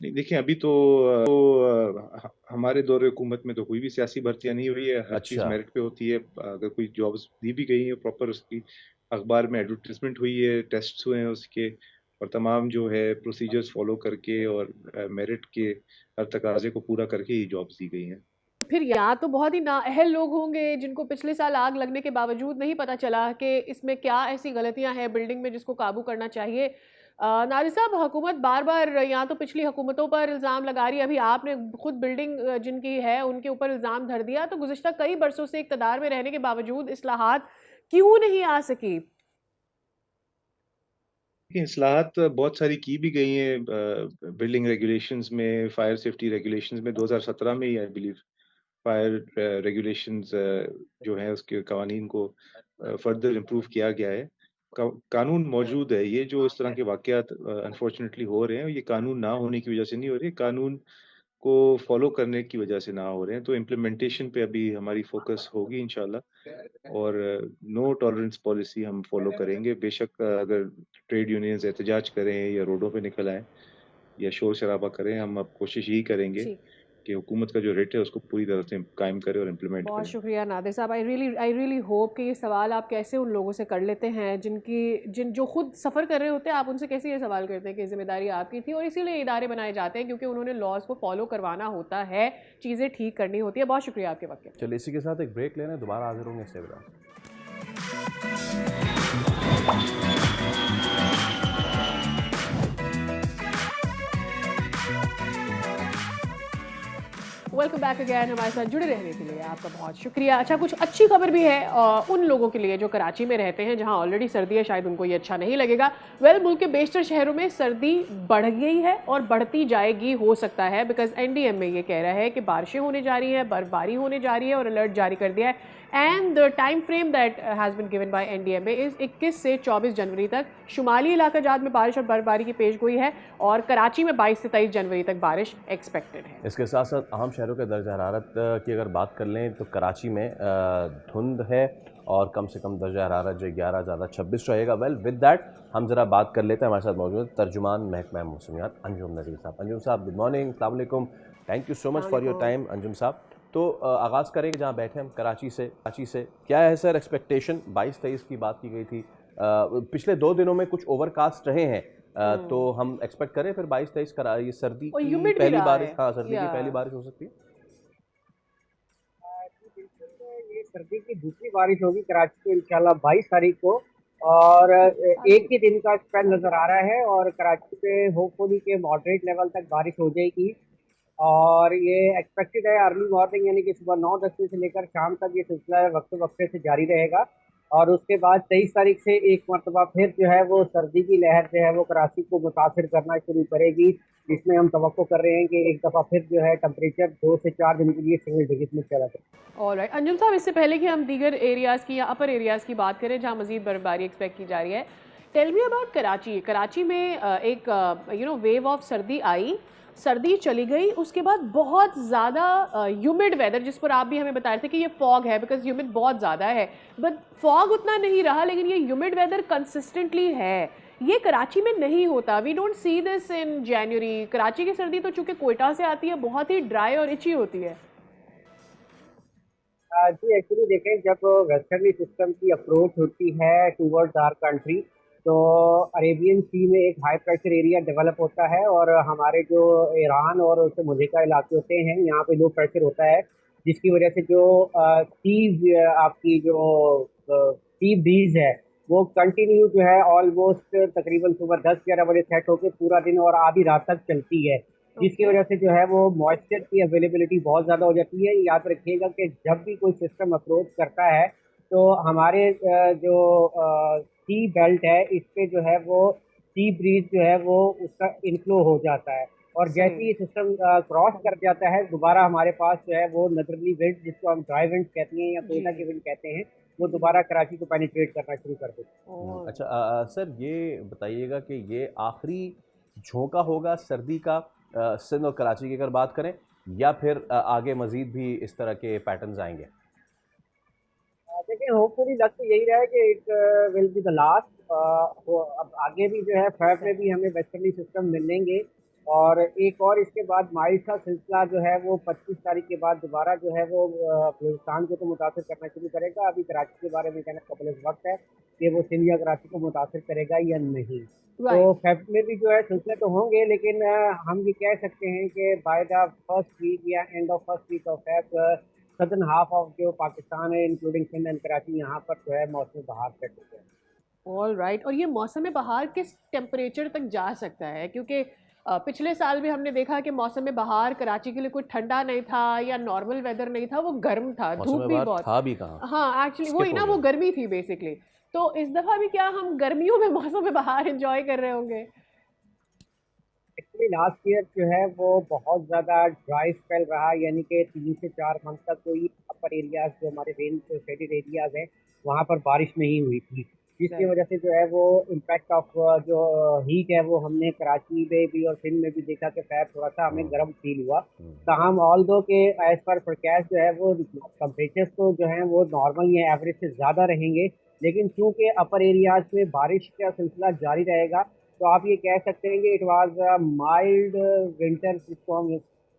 Speaker 5: नहीं देखिए, अभी तो हमारे दौर हुकूमत में तो कोई भी सियासी भर्तियाँ नहीं हुई है, हर चीज़
Speaker 1: अच्छा।
Speaker 5: मेरिट पे होती है। अगर कोई जॉब्स दी भी गई हैं प्रॉपर उसकी अखबार में एडवर्टाइज़मेंट हुई है, टेस्ट्स हुए हैं उसके और तमाम जो है प्रोसीजर्स फ़ॉलो करके और मेरिट के हर तकाज़े को पूरा करके ही जॉब्स दी गई हैं।
Speaker 2: फिर या तो बहुत ही नाअहल लोग होंगे जिनको पिछले साल आग लगने के बावजूद नहीं पता चला कि इसमें क्या ऐसी गलतियां हैं बिल्डिंग में जिसको काबू करना चाहिए। नादिर साहब, हुकूमत बार बार या तो पिछली हुकूमतों पर इल्ज़ाम लगा रही है, अभी आपने खुद बिल्डिंग जिनकी है उनके ऊपर इल्ज़ाम धर दिया, तो गुज़िश्ता कई बरसों से इक़्तिदार में रहने के बावजूद इस्लाहात क्यों नहीं आ सकी?
Speaker 5: देखिए, इस्लाहत बहुत सारी की भी गई हैं बिल्डिंग रेगुलेशंस में, फायर सेफ्टी रेगुलेशंस में 2017 में ही आई बिलीव फायर रेगुलेशंस जो है उसके कवानीन को फर्दर इम्प्रूव किया गया है। कानून मौजूद है। ये जो इस तरह के वाक़यात अनफॉर्चुनेटली हो रहे हैं, ये कानून ना होने की वजह से नहीं हो रहे, कानून को फॉलो करने की वजह से ना हो रहे हैं। तो इम्प्लीमेंटेशन पे अभी हमारी फोकस होगी इंशाल्लाह, और नो टॉलरेंस पॉलिसी हम फॉलो करेंगे। बेशक अगर ट्रेड यूनियंस एहतजाज करें या रोडों पे निकल आएँ या शोर शराबा करें, हम अब कोशिश यही करेंगे
Speaker 2: जी,
Speaker 5: कि हुकूमत का जो रेट है उसको पूरी तरह से कायम करें और इम्प्लीमेंट
Speaker 2: बहुत
Speaker 5: करें।
Speaker 2: शुक्रिया नादिर साहब। आई रियली होप कि ये सवाल आप कैसे उन लोगों से कर लेते हैं जो खुद सफ़र कर रहे होते हैं, आप उनसे कैसे ये सवाल करते हैं कि जिम्मेदारी आपकी थी, और इसीलिए इदारे बनाए जाते हैं क्योंकि उन्होंने लॉज को फॉलो करवाना होता है, चीज़ें ठीक करनी होती है। बहुत शुक्रिया आपके वक्त के लिए।
Speaker 1: चलिए इसी के साथ एक ब्रेक लेना, दोबारा हाजिर होंगे इससे विदा।
Speaker 2: Welcome back again. हमारे साथ जुड़े रहने के लिए आपका बहुत शुक्रिया। अच्छा, कुछ अच्छी खबर भी है उन लोगों के लिए जो कराची में रहते हैं जहां ऑलरेडी सर्दी है, शायद उनको ये अच्छा नहीं लगेगा। मुल्क के बेशतर शहरों में सर्दी बढ़ गई है और बढ़ती जाएगी हो सकता है, बिकॉज NDMA ये कह रहा है कि बारिशें होने जा रही हैं, बर्फबारी होने जा रही है और अलर्ट जारी कर दिया है। And the time frame that has been given by NDMA is 21 से 24 जनवरी तक। शुमाली इलाका जात में बारिश और बर्फबारी की पेशगोई है और कराची में 22 से 23 जनवरी तक बारिश एक्सपेक्टेड है।
Speaker 1: इसके साथ साथ अहम शहरों के दर्जा हरारत की अगर बात कर लें तो कराची में धुंध है और कम से कम दर्जा हरारत जो 11 ज़्यादा 26 रहेगा। विद दैट हम ज़रा बात कर लेते हैं। हमारे साथ मौजूद तर्जुमान महकमा मौसमियात अंजुम नज़ीर साहब। अंजुम साहब, गुड मॉर्निंग, अस्सलाम वालेकुम, thank you so much for your time. Anjum साहब, तो आगाज़ करेंगे जहाँ बैठे हम, कराची से क्या है सर एक्सपेक्टेशन? 22-23 की बात की गई थी, पिछले 2 दिनों में कुछ ओवरकास्ट रहे हैं, तो हम एक्सपेक्ट करें फिर 22-23 ये सर्दी
Speaker 2: और
Speaker 1: की
Speaker 2: humid भी
Speaker 1: पहली
Speaker 2: रहा
Speaker 1: बारिश,
Speaker 2: है।
Speaker 1: हाँ सर्दी की
Speaker 2: या
Speaker 1: पहली बारिश हो सकती है?
Speaker 6: जी बिल्कुल, ये सर्दी की दूसरी बारिश होगी कराची में इंशाल्लाह 22 तारीख को, और एक ही दिन का स्पेल नज़र आ रहा है, और कराची पे होपफुली के मॉडरेट लेवल तक बारिश हो जाएगी। और ये एक्सपेक्टेड है अर्ली मॉर्निंग, यानी कि सुबह 9-10 बजे से लेकर शाम तक ये सिलसिला वक्त वक्फे से जारी रहेगा। और उसके बाद 23 तारीख से एक मरतबा फिर जो है वो सर्दी की लहर जो है वो कराची को मुतासिर करना शुरू करेगी, जिसमें हम तवक्को कर रहे हैं कि एक दफ़ा फिर जो है टेम्परेचर 2 से 4 दिन के लिए सिंगल डिजिट में चला जाए।
Speaker 2: ऑलराइट अंजुम साहब, इससे पहले कि हम दीगर एरियाज़ की या अपर एरियाज़ की बात करें जहाँ मज़ीद बर्फबारी एक्सपेक्ट की जा रही है, tell me about Karachi. Karachi में एक वेव ऑफ सर्दी आई, सर्दी चली गई, उसके बाद बहुत ज़्यादा ह्यूमिड वेदर, जिस पर आप भी हमें बता रहे थे कि ये फॉग है, बिकॉज ह्यूमिड बहुत ज़्यादा है, बट फॉग उतना नहीं रहा, लेकिन ये ह्यूमिड वेदर कंसिस्टेंटली है। ये कराची में नहीं होता। We don't see this in January. Karachi की सर्दी तो चूंकि कोयटा से आती है, बहुत ही ड्राई और इची होती है।
Speaker 6: जी एक्चुअली देखें, जब वेस्टर्नी सिस्टम की अप्रोच होती है टूवर्ड्स आवर कंट्री, तो अरेबियन सी में एक हाई प्रेशर एरिया डेवलप होता है, और हमारे जो ईरान और उससे मुल्हिका इलाके होते हैं यहाँ पे लो प्रेशर होता है, जिसकी वजह से जो आपकी जो सी ब्रीज है वो कंटिन्यू जो है ऑलमोस्ट तकरीबन सुबह 10-11 बजे सेट होकर पूरा दिन और आधी रात तक चलती है, जिसकी वजह से जो है वो मॉइस्चर की अवेलेबिलिटी बहुत ज़्यादा हो जाती है। याद रखिएगा कि जब भी कोई सिस्टम अप्रोच करता है तो हमारे जो सी बेल्ट है इस पे जो है वो सी ब्रीज जो है वो उसका इनफ्लो हो जाता है, और जैसे ही सिस्टम क्रॉस कर जाता है दोबारा हमारे पास जो है वो नदरली विंड, जिसको हम ड्राई विंड कहते हैं या कोयटा की विंड कहते हैं, वो दोबारा कराची को पेनिट्रेट करना शुरू कर देते हैं।
Speaker 1: अच्छा, सर ये बताइएगा कि ये आखिरी झोंका होगा सर्दी का सिंध और कराची की अगर बात करें, या फिर आगे मजीद भी इस तरह के पैटर्न्स आएंगे?
Speaker 6: देखिए, होपफुली लग तो यही रहा है कि it will be the last. अब आगे भी जो है फेब में भी हमें वेस्टर्ली सिस्टम मिलेंगे, और एक और इसके बाद माइल्ड का सिलसिला जो है वो 25 तारीख के बाद दोबारा जो है वो बलूचिस्तान को तो मुतासर करना शुरू करेगा। अभी कराची के बारे में कहना कबल वक्त है कि वो सिंध या कराची को मुतासर करेगा या नहीं। तो फेब में भी जो है सिलसिले तो होंगे, लेकिन हम ये कह सकते हैं कि बाय द फर्स्ट वीक या end of first week of Feb southern half of जो पाकिस्तान है इंक्लूडिंग सिंध एंड कराची, यहाँ पर जो है मौसम बहार सेट हो गया।
Speaker 2: All right. और ये मौसम बहार किस टेम्परेचर तक जा सकता है? क्योंकि पिछले साल भी हमने देखा कि मौसम बहार कराची के लिए कोई ठंडा नहीं था या नॉर्मल वेदर नहीं था, वो गर्म था, धूप भी बहुत
Speaker 1: था भी कहाँ।
Speaker 2: हाँ एक्चुअली वही ना, वो गर्मी थी बेसिकली। तो इस दफ़ा भी क्या हम गर्मियों में मौसम बहार एंजॉय कर रहे होंगे?
Speaker 6: एक्चुअली लास्ट ईयर जो है वो बहुत ज़्यादा ड्राई स्पेल रहा, यानी कि 3 से 4 मंथ तक कोई अपर एरियाज जो हमारे रेन शेडेड एरियाज हैं वहाँ पर बारिश नहीं हुई थी, जिसकी वजह से जो है वो इम्पैक्ट ऑफ जो हीट है वो हमने कराची में भी और सिंध में भी देखा कि शायद थोड़ा सा हमें गर्म फील हुआ। ताहम ऑल दो के एज पर फोरकास्ट जो है वो टेम्परेचर्स तो जो है वो नॉर्मल या एवरेज से ज़्यादा रहेंगे, लेकिन चूँकि अपर एरियाज में बारिश का सिलसिला जारी रहेगा तो आप ये कह सकते हैं कि इट वाज माइल्ड विंटर, जिसको हम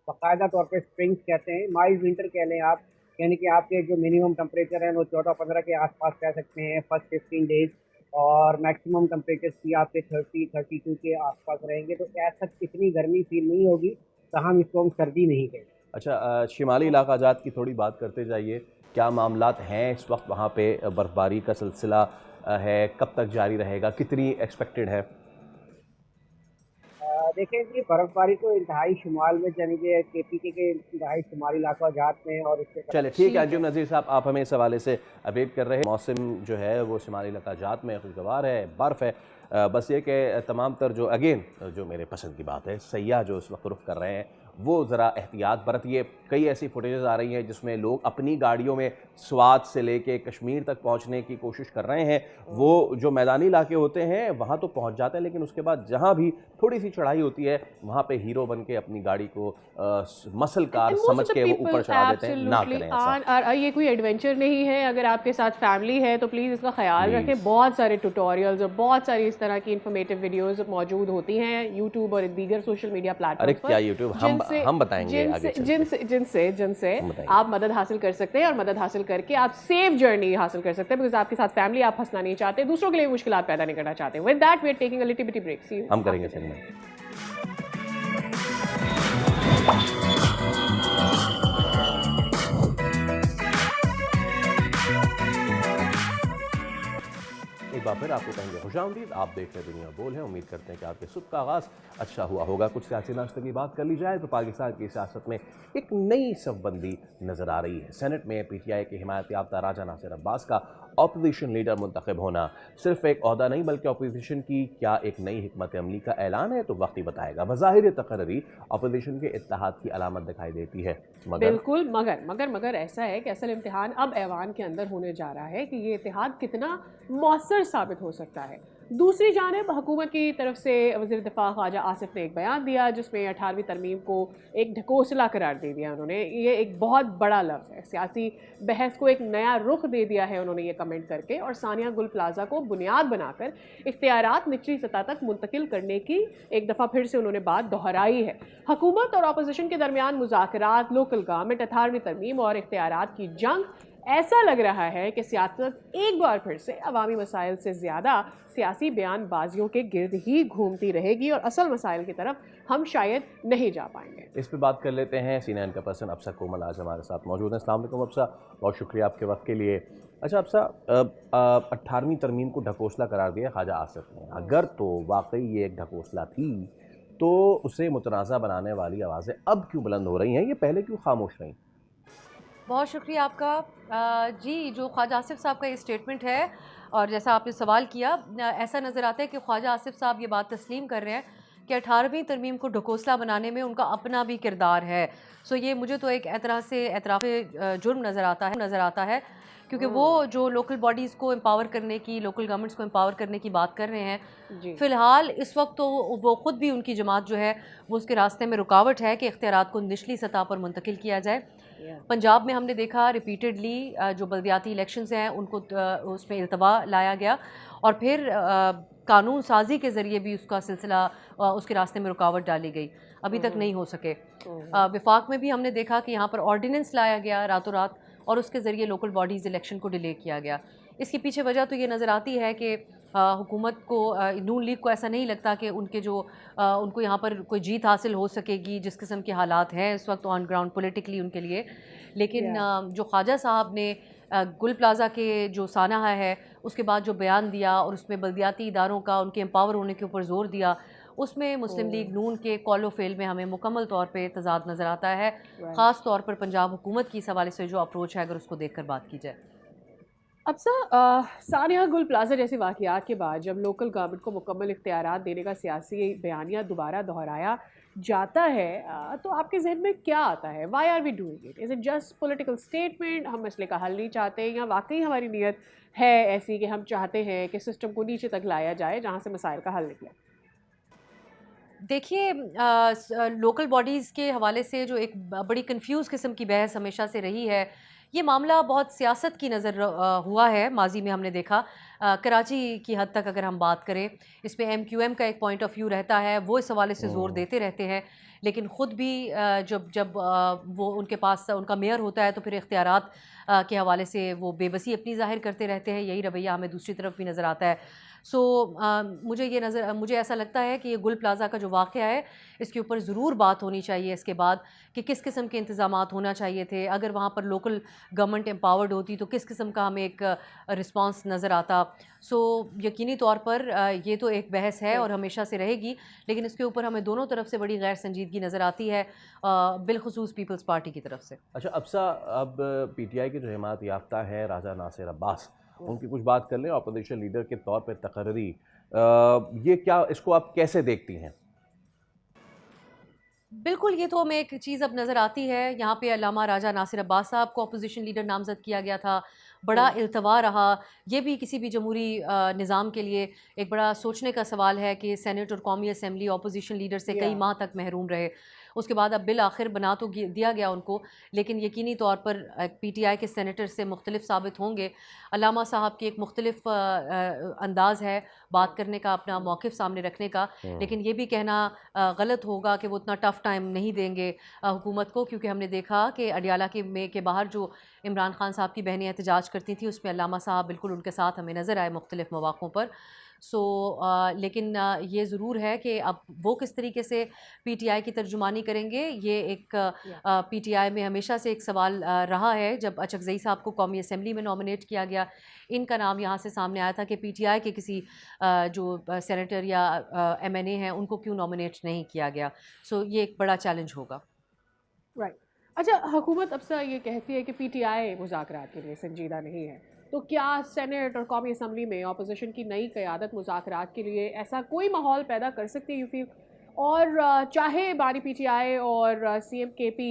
Speaker 6: बाकायदा तौर पे स्प्रिंग्स कहते हैं, माइल्ड विंटर कह लें आप, यानी कि आपके जो मिनिमम टेम्परेचर है वो 14-15 के आसपास कह सकते हैं फर्स्ट 15 डेज, और मैक्सिमम टेम्परेचर भी आपके 30-32 के आसपास रहेंगे। तो ऐसा इतनी गर्मी फील नहीं होगी, तो हम इसको हम सर्दी नहीं कहें।
Speaker 1: अच्छा, शिमाली इलाका जात की थोड़ी बात करते जाइए, क्या मामलात हैं इस वक्त वहाँ पे? बर्फ़बारी का सिलसिला है, कब तक जारी रहेगा, कितनी एक्सपेक्टेड है?
Speaker 6: देखें जी, बर्फबारी तो इंतहाई शुमाल में, यानी कि KPK के इंतहाई शुमाली इलाका जात में, और उसके
Speaker 1: चले ठीक है। अंजुम नज़ीर साहब, आप हमें इस हवाले से अपडेट कर रहे हैं। मौसम जो है वो शिमाली इलाका जात में खुशगवार है, बर्फ़ है। बस ये कि तमाम तर जो जो मेरे पसंद की बात है, सयाह जो इस वक्त रुख कर रहे हैं वो ज़रा एहतियात बरतिए। कई ऐसी फुटेजेस आ रही हैं जिसमें लोग अपनी गाड़ियों में स्वात से लेके कश्मीर तक पहुंचने की कोशिश कर रहे हैं। वो जो मैदानी इलाके होते हैं वहां तो पहुंच जाते हैं, लेकिन उसके बाद जहां भी थोड़ी सी चढ़ाई होती है वहां पे हीरो बन के अपनी गाड़ी को मसल कार समझ के वो ऊपर चढ़ा देते हैं। ना करें ऐसा।
Speaker 2: ये कोई एडवेंचर नहीं है। अगर आपके साथ फैमिली है तो प्लीज़ इसका ख्याल रखें। बहुत सारे ट्यूटोरियल्स और बहुत सारी इस तरह की इन्फॉर्मेटिव वीडियोस मौजूद होती हैं यूट्यूब और दीगर सोशल मीडिया प्लेटफॉर्म पर।
Speaker 1: क्या यूट्यूब हम बताएंगे आगे
Speaker 2: जिनसे आप मदद हासिल कर सकते हैं, और मदद हासिल करके आप सेफ जर्नी हासिल कर सकते हैं, बिकॉज आपके साथ फैमिली, आप फंसना नहीं चाहते, दूसरों के लिए मुश्किल पैदा नहीं करना चाहते। With that we are taking a little bit break. See you.
Speaker 1: हम करेंगे सेगमेंट। एक बार फिर आपको कहेंगे खुशामदीद। आप देख रहे दुनिया बोल है। उम्मीद करते हैं कि आपके सुबह का आगाज़ अच्छा हुआ होगा। कुछ सियासी नाश्ते की बात कर ली जाए तो पाकिस्तान की सियासत में एक नई सफबंदी नज़र आ रही है। सेनेट में PTI के हिमायत याफ्ता राजा नासिर अब्बास का अपोजिशन लीडर मुंतखब होना सिर्फ एक ओहदा नहीं बल्कि अपोजिशन की क्या एक नई हिकमत अमली का ऐलान है, तो वक्त ही बताएगा। बज़ाहिर तकर्री अपोजिशन के इत्तेहाद की अलामत दिखाई देती है,
Speaker 2: बिल्कुल, मगर ऐसा है कि असल इम्तिहान अब ऐवान के अंदर होने जा रहा है कि ये इत्तेहाद कितना मौसर साबित हो सकता है। दूसरी जानिब हुकूमत की तरफ से वज़ीर दिफा ख्वाजा आसिफ ने एक बयान दिया जिसमें 18वीं तरमीम को एक ढकोसला करार दे दिया उन्होंने। ये एक बहुत बड़ा लफ्ज़ है, सियासी बहस को एक नया रुख दे दिया है उन्होंने ये कमेंट करके, और सानिया गुल प्लाजा को बुनियाद बनाकर इख्तियारात निचली सतह तक मुंतकिल करने की एक दफ़ा फिर से उन्होंने बात दोहराई है। हुकूमत और अपोजिशन के दरमियान मुज़ाकरात, लोकल गवर्नमेंट, 18वीं तरमीम और इख्तियारात की जंग, ऐसा लग रहा है कि सियासत एक बार फिर से अवामी मसाइल से ज़्यादा सियासी बयानबाजियों के गिर्द ही घूमती रहेगी और असल मसाइल की तरफ हम शायद नहीं जा पाएंगे।
Speaker 1: इस पे बात कर लेते हैं। CNN का पर्सन अफसा कोमल आज हमारे साथ मौजूद है। अस्सलाम वालेकुम अफसा, बहुत शुक्रिया आपके वक्त के लिए। अच्छा अफसा, 18वीं तरमीम को ढकोसला करार दिया ख्वाजा आसिफ ने। अगर तो वाकई ये एक ढकोसला थी तो उसे मुतनाज़ा बनाने वाली आवाज़ें अब क्यों बुलंद हो रही हैं, ये पहले क्यों खामोश रहीं?
Speaker 7: बहुत शुक्रिया आपका। जी, जो ख्वाजा आसिफ साहब का ये स्टेटमेंट है और जैसा आपने सवाल किया, ऐसा नज़र आता है कि ख्वाजा आसिफ साहब ये बात तस्लीम कर रहे हैं कि 18वीं तरमीम को ढकोसला बनाने में उनका अपना भी किरदार है। सो ये मुझे तो एक तरह से एतराफ़ जुर्म नज़र आता है क्योंकि वो जो लोकल बॉडीज़ को एम्पावर करने की, लोकल गवर्नमेंट्स को एम्पावर करने की बात कर रहे हैं, फ़िलहाल इस वक्त तो वो ख़ुद भी, उनकी जमात जो है वो उसके रास्ते में रुकावट है कि इख्तियारात को निचली सतह पर मुंतकिल किया जाए। पंजाब में हमने देखा रिपीटेडली जो बल्दियाती इलेक्शंस हैं उनको उसमें इल्तवा लाया गया और फिर कानून साजी के ज़रिए भी उसका सिलसिला, उसके रास्ते में रुकावट डाली गई, अभी तक नहीं हो सके। विफाक में भी हमने देखा कि यहाँ पर ऑर्डिनेंस लाया गया रातों रात और उसके ज़रिए लोकल बॉडीज़ इलेक्शन को डिले किया गया। इसके पीछे वजह तो ये नज़र आती है कि हुकूमत को, नून लीग को ऐसा नहीं लगता कि उनको यहाँ पर कोई जीत हासिल हो सकेगी जिस किस्म के हालात हैं इस वक्त ऑन ग्राउंड पॉलिटिकली उनके लिए। लेकिन जो ख्वाजा साहब ने गुल प्लाजा के जो सानहा है उसके बाद जो बयान दिया और उसमें बल्दियाती इदारों का, उनके एम्पावर होने के ऊपर जोर दिया, उसमें मुस्लिम लीग नून के कॉलो फेल में हमें मुकम्मल तौर पे तजाद नज़र आता है। ख़ास तौर पर पंजाब हुकूमत की इस हवाले से जो अप्रोच है, अगर उसको देख कर बात की जाए।
Speaker 2: सानिया गुल प्लाजा जैसे वाक़यात के बाद जब लोकल गवर्नमेंट को मुकम्मल इख्तियारात देने का सियासी बयानिया दोबारा दोहराया जाता है, तो आपके जहन में क्या आता है? Why are we doing it? Is it just political statement, हम मसले का हल नहीं चाहते, या वाकई हमारी नीयत है ऐसी कि हम चाहते हैं कि सिस्टम को नीचे तक लाया जाए जहाँ से मसाइल का हल निकले?
Speaker 7: देखिए, लोकल बॉडीज़ के हवाले से जो एक बड़ी कंफ्यूज किस्म की बहस हमेशा से रही है, ये मामला बहुत सियासत की नज़र हुआ है। माजी में हमने देखा कराची की हद तक अगर हम बात करें, इसमें MQM का एक पॉइंट ऑफ व्यू रहता है, वो इस हवाले से ज़ोर देते रहते हैं, लेकिन ख़ुद भी जब जब वो उनके पास उनका मेयर होता है तो फिर इख्तियारात के हवाले से वो बेबसी अपनी ज़ाहिर करते रहते हैं। यही रवैया हमें दूसरी तरफ भी नज़र आता है। मुझे ऐसा लगता है कि ये गुल प्लाज़ा का जो वाक़या है, इसके ऊपर ज़रूर बात होनी चाहिए इसके बाद कि किस किस्म के इंतज़ामात होना चाहिए थे। अगर वहाँ पर लोकल गवर्नमेंट एम्पावर्ड होती तो किस किस्म का हमें एक रिस्पॉन्स नज़र आता। यकीनी तौर पर ये तो एक बहस है और हमेशा से रहेगी, लेकिन इसके ऊपर हमें दोनों तरफ से बड़ी गैर संजीदगी नज़र आती है, बिलखुसूस पीपल्स पार्टी की तरफ से।
Speaker 1: अच्छा अब्सा, अब PTI के जो हिमायत याफ्ता है राजा नासिर अब्बास, उनकी कुछ बात कर लें अपोजिशन लीडर के तौर पर तकर्री, ये क्या, इसको आप कैसे देखती हैं?
Speaker 7: बिल्कुल, ये तो हमें एक चीज़ अब नज़र आती है। यहाँ पे अल्लामा राजा नासिर अब्बास साहब को अपोजिशन लीडर नामज़द किया गया था, बड़ा इल्तवा रहा। ये भी किसी भी जमहूरी निज़ाम के लिए एक बड़ा सोचने का सवाल है कि सेनेट और कौमी असम्बली अपोजिशन लीडर से कई माह तक महरूम रहे। उसके बाद अब बिल आखिर बना तो दिया गया उनको, लेकिन यकीनी तौर पर PTI के सेनेटर से मुख्तलिफ साबित होंगे। अल्लामा साहब की एक मुख्तलिफ अंदाज़ है बात करने का, अपना मौक़िफ़ सामने रखने का, लेकिन ये भी कहना गलत होगा कि वो उतना टफ़ टाइम नहीं देंगे हुकूमत को, क्योंकि हमने देखा कि अडियाला के बाहर जो इमरान खान साहब की बहनें एहतजाज करती थी, उसमें अल्लामा साहब बिल्कुल उनके साथ हमें नज़र आए मुख्तलिफ मौक़ों पर। लेकिन ये ज़रूर है कि अब वो किस तरीके से PTI की तर्जुमानी करेंगे, ये एक PTI में हमेशा से एक सवाल रहा है। जब अचकज़ई साहब को कौमी असम्बली में नॉमिनेट किया गया, इनका नाम यहाँ से सामने आया था कि PTI के किसी जो सेनेटर या MNA हैं उनको क्यों नॉमिनेट नहीं किया गया। ये एक बड़ा चैलेंज होगा।
Speaker 2: राइट। अच्छा, हुकूमत अक्सर ये कहती है कि PTI मुज़ाकरात के लिए संजीदा नहीं है, तो क्या सेनेट और कौमी असम्बली में अपोजिशन की नई क़यादत मुज़ाकरात के लिए ऐसा कोई माहौल पैदा कर सकती है यू फील? और चाहे बानी PTI और CM KP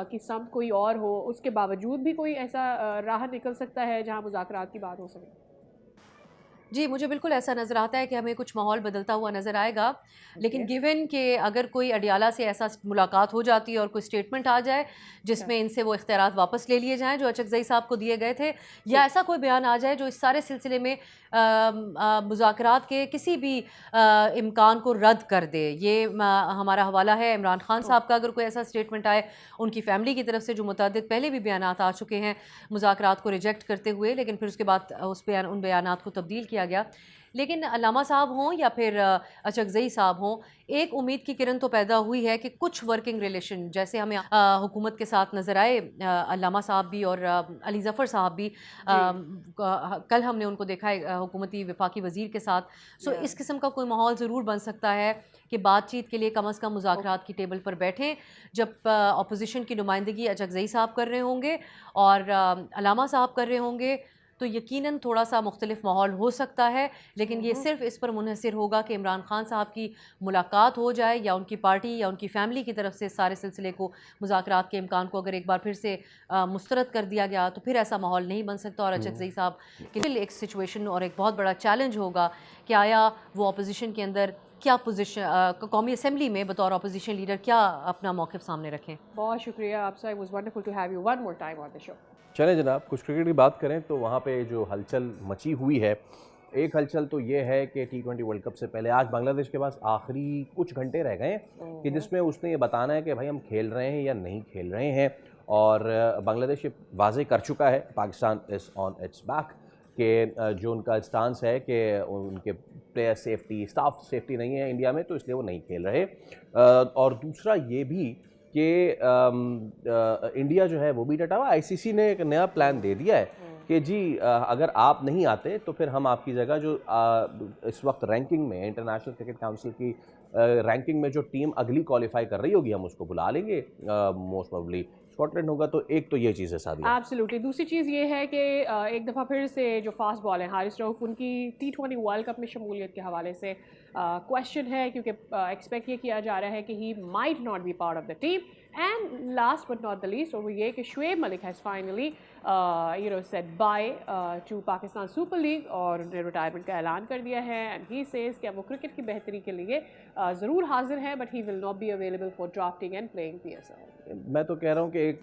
Speaker 2: की समत कोई और हो, उसके बावजूद भी कोई ऐसा राह निकल सकता है जहां मुज़ाकरात की बात हो सके?
Speaker 7: जी, मुझे बिल्कुल ऐसा नज़र आता है कि हमें कुछ माहौल बदलता हुआ नज़र आएगा, लेकिन गिवन कि अगर कोई अडियाला से ऐसा मुलाकात हो जाती है और कोई स्टेटमेंट आ जाए जिसमें इनसे वो इख्तियारात वापस ले लिए जाएँ जो अचकज़ई साहब को दिए गए थे, या ऐसा कोई बयान आ जाए जो इस सारे सिलसिले में मुज़ाकरात के किसी भी इम्कान को रद्द कर दे। ये हमारा हवाला है इमरान खान साहब का। अगर कोई ऐसा स्टेटमेंट आए उनकी फ़ैमिली की तरफ से, जो मुतअद्दिद पहले भी बयानात आ चुके हैं मुज़ाकरात को रिजेक्ट करते हुए, लेकिन फिर उसके बाद उन बयानात को तब्दील किया गया। लेकिन अल्लामा साहब हों या फिर अचकज़ई साहब हों, एक उम्मीद की किरण तो पैदा हुई है कि कुछ वर्किंग रिलेशन जैसे हमें हुकूमत के साथ नज़र आए, अल्लामा साहब भी और अली ज़फ़र साहब भी, कल हमने उनको देखा है हुकूमती वफाकी वज़ीर के साथ। इस किस्म का कोई माहौल ज़रूर बन सकता है कि बातचीत के लिए कम अज़ कम मुज़ाकरात की टेबल पर बैठें, जब अपोजिशन की नुमाइंदगी अचकज़ई साहब कर रहे होंगे और अल्लामा साहब कर रहे होंगे, तो यकीनन थोड़ा सा मुख्तलिफ माहौल हो सकता है। लेकिन ये सिर्फ इस पर मुनहसर होगा कि इमरान खान साहब की मुलाकात हो जाए या उनकी पार्टी या उनकी फ़ैमिली की तरफ से सारे सिलसिले को, मुज़ाकरात के इम्कान को अगर एक बार फिर से मुस्तरद कर दिया गया, तो फिर ऐसा माहौल नहीं बन सकता। और अचकज़ई साहब के लिए एक सिचुएशन और एक बहुत बड़ा चैलेंज होगा कि आया वो अपोजिशन के अंदर क्या पोजीशन, कौमी असम्बली में बतौर अपोजिशन लीडर क्या अपना मौक़िफ़ सामने रखें।
Speaker 2: बहुत शुक्रिया आपसे, it was wonderful to have you one more time on the show.
Speaker 1: चलें जनाब, कुछ क्रिकेट की बात करें तो वहाँ पे जो हलचल मची हुई है, एक हलचल तो ये है कि T20 वर्ल्ड कप से पहले आज बांग्लादेश के पास आखिरी कुछ घंटे रह गए हैं कि जिसमें उसने ये बताना है कि भाई हम खेल रहे हैं या नहीं खेल रहे हैं। और बांग्लादेश ये वाज़ेह कर चुका है, Pakistan is on it's back, कि जो उनका स्टांस है कि उनके प्लेयर सेफ्टी, स्टाफ सेफ्टी नहीं है इंडिया में, तो इसलिए वो नहीं खेल रहे। और दूसरा ये भी कि इंडिया जो है वो भी डटा हुआ। ICC ने एक नया प्लान दे दिया है कि जी अगर आप नहीं आते तो फिर हम आपकी जगह, जो इस वक्त रैंकिंग में, इंटरनेशनल क्रिकेट काउंसिल की रैंकिंग में जो टीम अगली क्वालिफाई कर रही होगी, हम उसको बुला लेंगे मोस्ट प्रोबेबली स्कॉटलैंड होगा तो एक तो ये चीज़ है सादिया।
Speaker 2: एब्सोल्युटली। दूसरी चीज़ ये है कि एक दफ़ा फिर से जो फास्ट बॉल है हारिस रऊफ, उनकी T20 वर्ल्ड कप में शमूलियत के हवाले से क्वेश्चन है, क्योंकि एक्सपेक्ट ये किया जा रहा है कि he might not be part of the team. And last but not the least, और वो ये कि Shoaib Malik has finally said by two Pakistan super league, और उन्होंने रिटायरमेंट का ऐलान कर दिया है। एंड ही सेज कि अब वो क्रिकेट की बेहतरी के लिए ज़रूर हाजिर है, but he will not be available for drafting and playing PSL।
Speaker 1: मैं तो कह रहा हूँ कि एक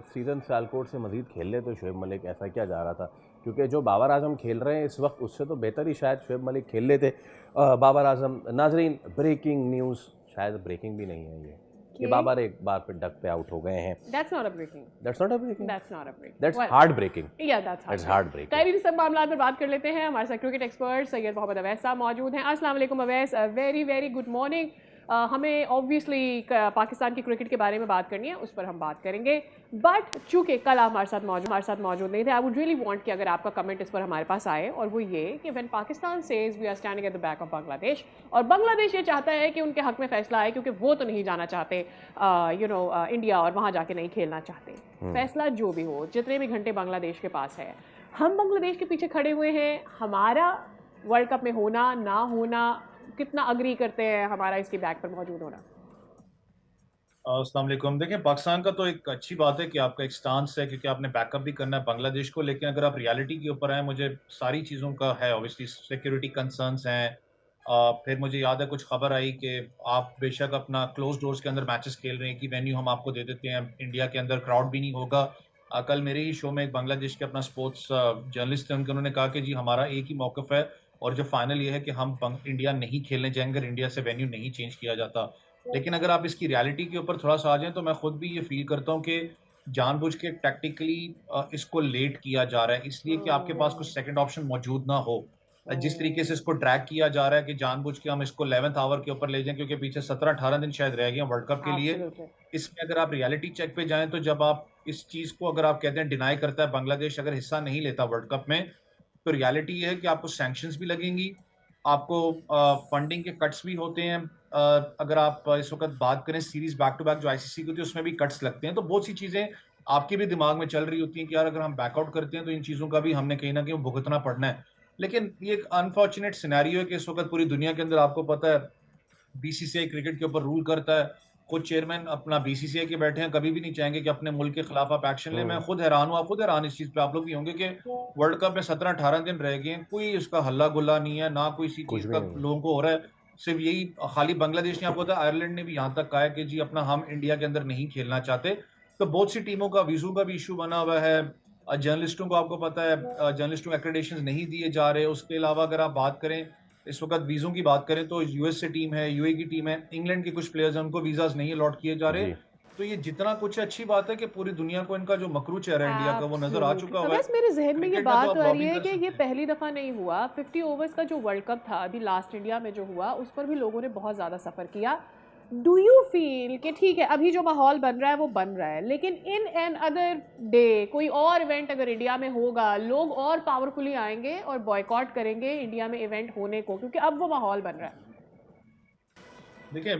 Speaker 1: सीज़न सियालकोट से मज़ीद खेल ले तो शुएब मलिक, ऐसा क्या जा रहा था, क्योंकि जो बाबर आजम खेल रहे हैं इस वक्त उससे तो बेहतर ही शायद शुएब मलिक खेल लेते बाबर आजम। नाजरीन, ब्रेकिंग न्यूज़, शायद ब्रेकिंग भी नहीं है ये बाबर एक बार फिर डक पे आउट हो गए हैं।
Speaker 2: That's not a breaking.
Speaker 1: That's not a breaking.
Speaker 2: That's not a breaking.
Speaker 1: That's
Speaker 2: Well,
Speaker 1: hard breaking.
Speaker 2: Yeah, that's
Speaker 1: hard breaking.
Speaker 2: खैर, इन सब मामलों पर बात कर लेते हैं। हमारे साथ क्रिकेट एक्सपर्ट सैयद मोहम्मद अवैस साहब मौजूद हैं। अस्सलाम वालेकुम Awais, very very good morning. हमें ऑब्वियसली पाकिस्तान की क्रिकेट के बारे में बात करनी है, उस पर हम बात करेंगे, बट चूँकि कल आप हमारे साथ मौजूद नहीं थे, आई वुड रियली वांट कि अगर आपका कमेंट इस पर हमारे पास आए, और वो ये कि when Pakistan says we are standing at the back of Bangladesh, और बांग्लादेश ये चाहता है कि उनके हक में फैसला आए, क्योंकि वो तो नहीं जाना चाहते इंडिया और वहाँ जाके नहीं खेलना चाहते। फैसला जो भी हो, जितने भी घंटे बांग्लादेश के पास है, हम बांग्लादेश के पीछे खड़े हुए हैं। हमारा वर्ल्ड कप में होना ना होना, कितना अग्री करते हैं हमारा इसकी बैक पर मौजूद होना?
Speaker 8: अस्सलाम वालेकुम। देखिए, पाकिस्तान का तो एक अच्छी बात है कि आपका एक स्टांस है, क्योंकि आपने बैकअप भी करना है बांग्लादेश को, लेकिन अगर आप रियलिटी के ऊपर आए, मुझे सारी चीज़ों का है, ऑब्वियसली सिक्योरिटी कंसर्न्स हैं। फिर मुझे याद है कुछ खबर आई कि आप बेशक अपना क्लोज डोर्स के अंदर मैचेस खेल रहे हैं कि वेन्यू हम आपको दे देते हैं, इंडिया के अंदर क्राउड भी नहीं होगा। कल मेरे ही शो में एक बांग्लादेश के अपना स्पोर्ट्स जर्नलिस्ट थे, उन्होंने कहा कि जी हमारा एक ही मौक़िफ़ है, और जो फाइनल ये है कि हम इंडिया नहीं खेलने जाएंगे, इंडिया से वेन्यू नहीं चेंज किया जाता। लेकिन अगर आप इसकी रियलिटी के ऊपर थोड़ा सा आ जाएं, तो मैं खुद भी ये फील करता हूँ कि जानबूझ के टैक्टिकली इसको लेट किया जा रहा है, इसलिए कि आपके पास कुछ सेकंड ऑप्शन मौजूद ना हो। जिस तरीके से इसको ड्रैग किया जा रहा है कि जानबूझ के हम इसको 11th आवर के ऊपर ले जाएं, क्योंकि पीछे 17-18 दिन शायद रह गए वर्ल्ड कप के लिए। इसमें अगर आप रियलिटी चेक पे जाएं, तो जब आप इस चीज़ को अगर आप कहते हैं डिनाई करता है बांग्लादेश, अगर हिस्सा नहीं लेता वर्ल्ड कप में, तो रियलिटी ये है कि आपको सैंक्शंस भी लगेंगी, आपको फंडिंग के कट्स भी होते हैं। अगर आप इस वक्त बात करें सीरीज बैक टू बैक जो ICC की होती है, उसमें भी कट्स लगते हैं। तो बहुत सी चीज़ें आपके भी दिमाग में चल रही होती हैं कि यार अगर हम बैकआउट करते हैं तो इन चीज़ों का भी हमने कहीं ना कहीं भुगतना पड़ना है। लेकिन ये एक अनफॉर्चुनेट सिनेरियो है कि इस वक्त पूरी दुनिया के अंदर आपको पता है BCCI क्रिकेट के ऊपर रूल करता है, खुद चेयरमैन अपना BCCI के बैठे हैं, कभी भी नहीं चाहेंगे कि अपने मुल्क के खिलाफ आप एक्शन लें। मैं खुद हैरान हूँ, आप खुद हैरान इस चीज़ पे, आप लोग भी होंगे कि वर्ल्ड कप में 17-18 दिन रह गए, कोई उसका हल्ला गुल्ला नहीं है, ना कोई सी चीज़ का लोगों को हो रहा है। सिर्फ यही खाली बांग्लादेश ने, आपको पता है आयरलैंड ने भी यहाँ तक कहा है कि जी अपना हम इंडिया के अंदर नहीं खेलना चाहते। तो बहुत सी टीमों का वीज़ू का भी इशू बना हुआ है। जर्नलिस्टों को आपको पता है जर्नलिस्टों को एक्रेडिटेशन नहीं दिए जा रहे। उसके अलावा अगर आप बात करें इस वक्त वीज़ों की बात करें, तो US से टीम है, UAE की टीम है, इंग्लैंड के कुछ प्लेयर्स हैं, उनको वीज़ाज नहीं अलॉट किए जा रहे। तो ये जितना कुछ अच्छी बात है कि पूरी दुनिया को इनका जो मकरू चेहरा है इंडिया का वो नजर आ चुका हुआ है।
Speaker 2: बस मेरे जहन में ये बात आ रही है कि ये पहली दफा नहीं हुआ। 50 ओवर्स का जो वर्ल्ड कप था अभी लास्ट इंडिया में जो हुआ, उस पर भी लोगों ने बहुत ज्यादा सफर किया। डू यू फील कि ठीक है अभी जो माहौल बन रहा है वो बन रहा है, लेकिन इन एन अदर डे कोई और इवेंट अगर इंडिया में होगा, लोग और पावरफुली आएंगे और बॉयकॉट करेंगे इंडिया में इवेंट होने को, क्योंकि अब वो माहौल बन रहा है।
Speaker 8: देखिए,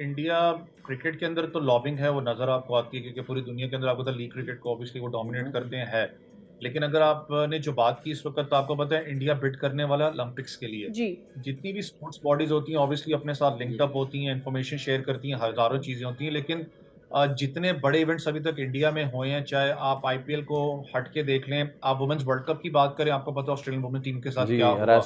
Speaker 8: इंडिया क्रिकेट के अंदर तो लॉबिंग है, वो नज़र आपको आती है, क्योंकि पूरी दुनिया के अंदर आपको लीग क्रिकेट को ऑब्वियसली वो डोमिनेट करते हैं है। लेकिन अगर आपने जो बात की इस वक्त, तो आपको पता है इंडिया बिड करने वाला ओलंपिक्स के लिए
Speaker 2: जी।
Speaker 8: जितनी भी स्पोर्ट्स बॉडीज होती हैं ऑब्वियसली अपने साथ लिंक्ड अप होती हैं, इन्फॉर्मेशन शेयर करती हैं, हज़ारों चीज़ें होती हैं। लेकिन जितने बड़े इवेंट्स अभी तक इंडिया में हुए हैं, चाहे आप IPL को हट के देख लें, आप वुमेन्स वर्ल्ड कप की बात करें, आपको पता है ऑस्ट्रेलियन वुमेन टीम के साथ क्या हुआ,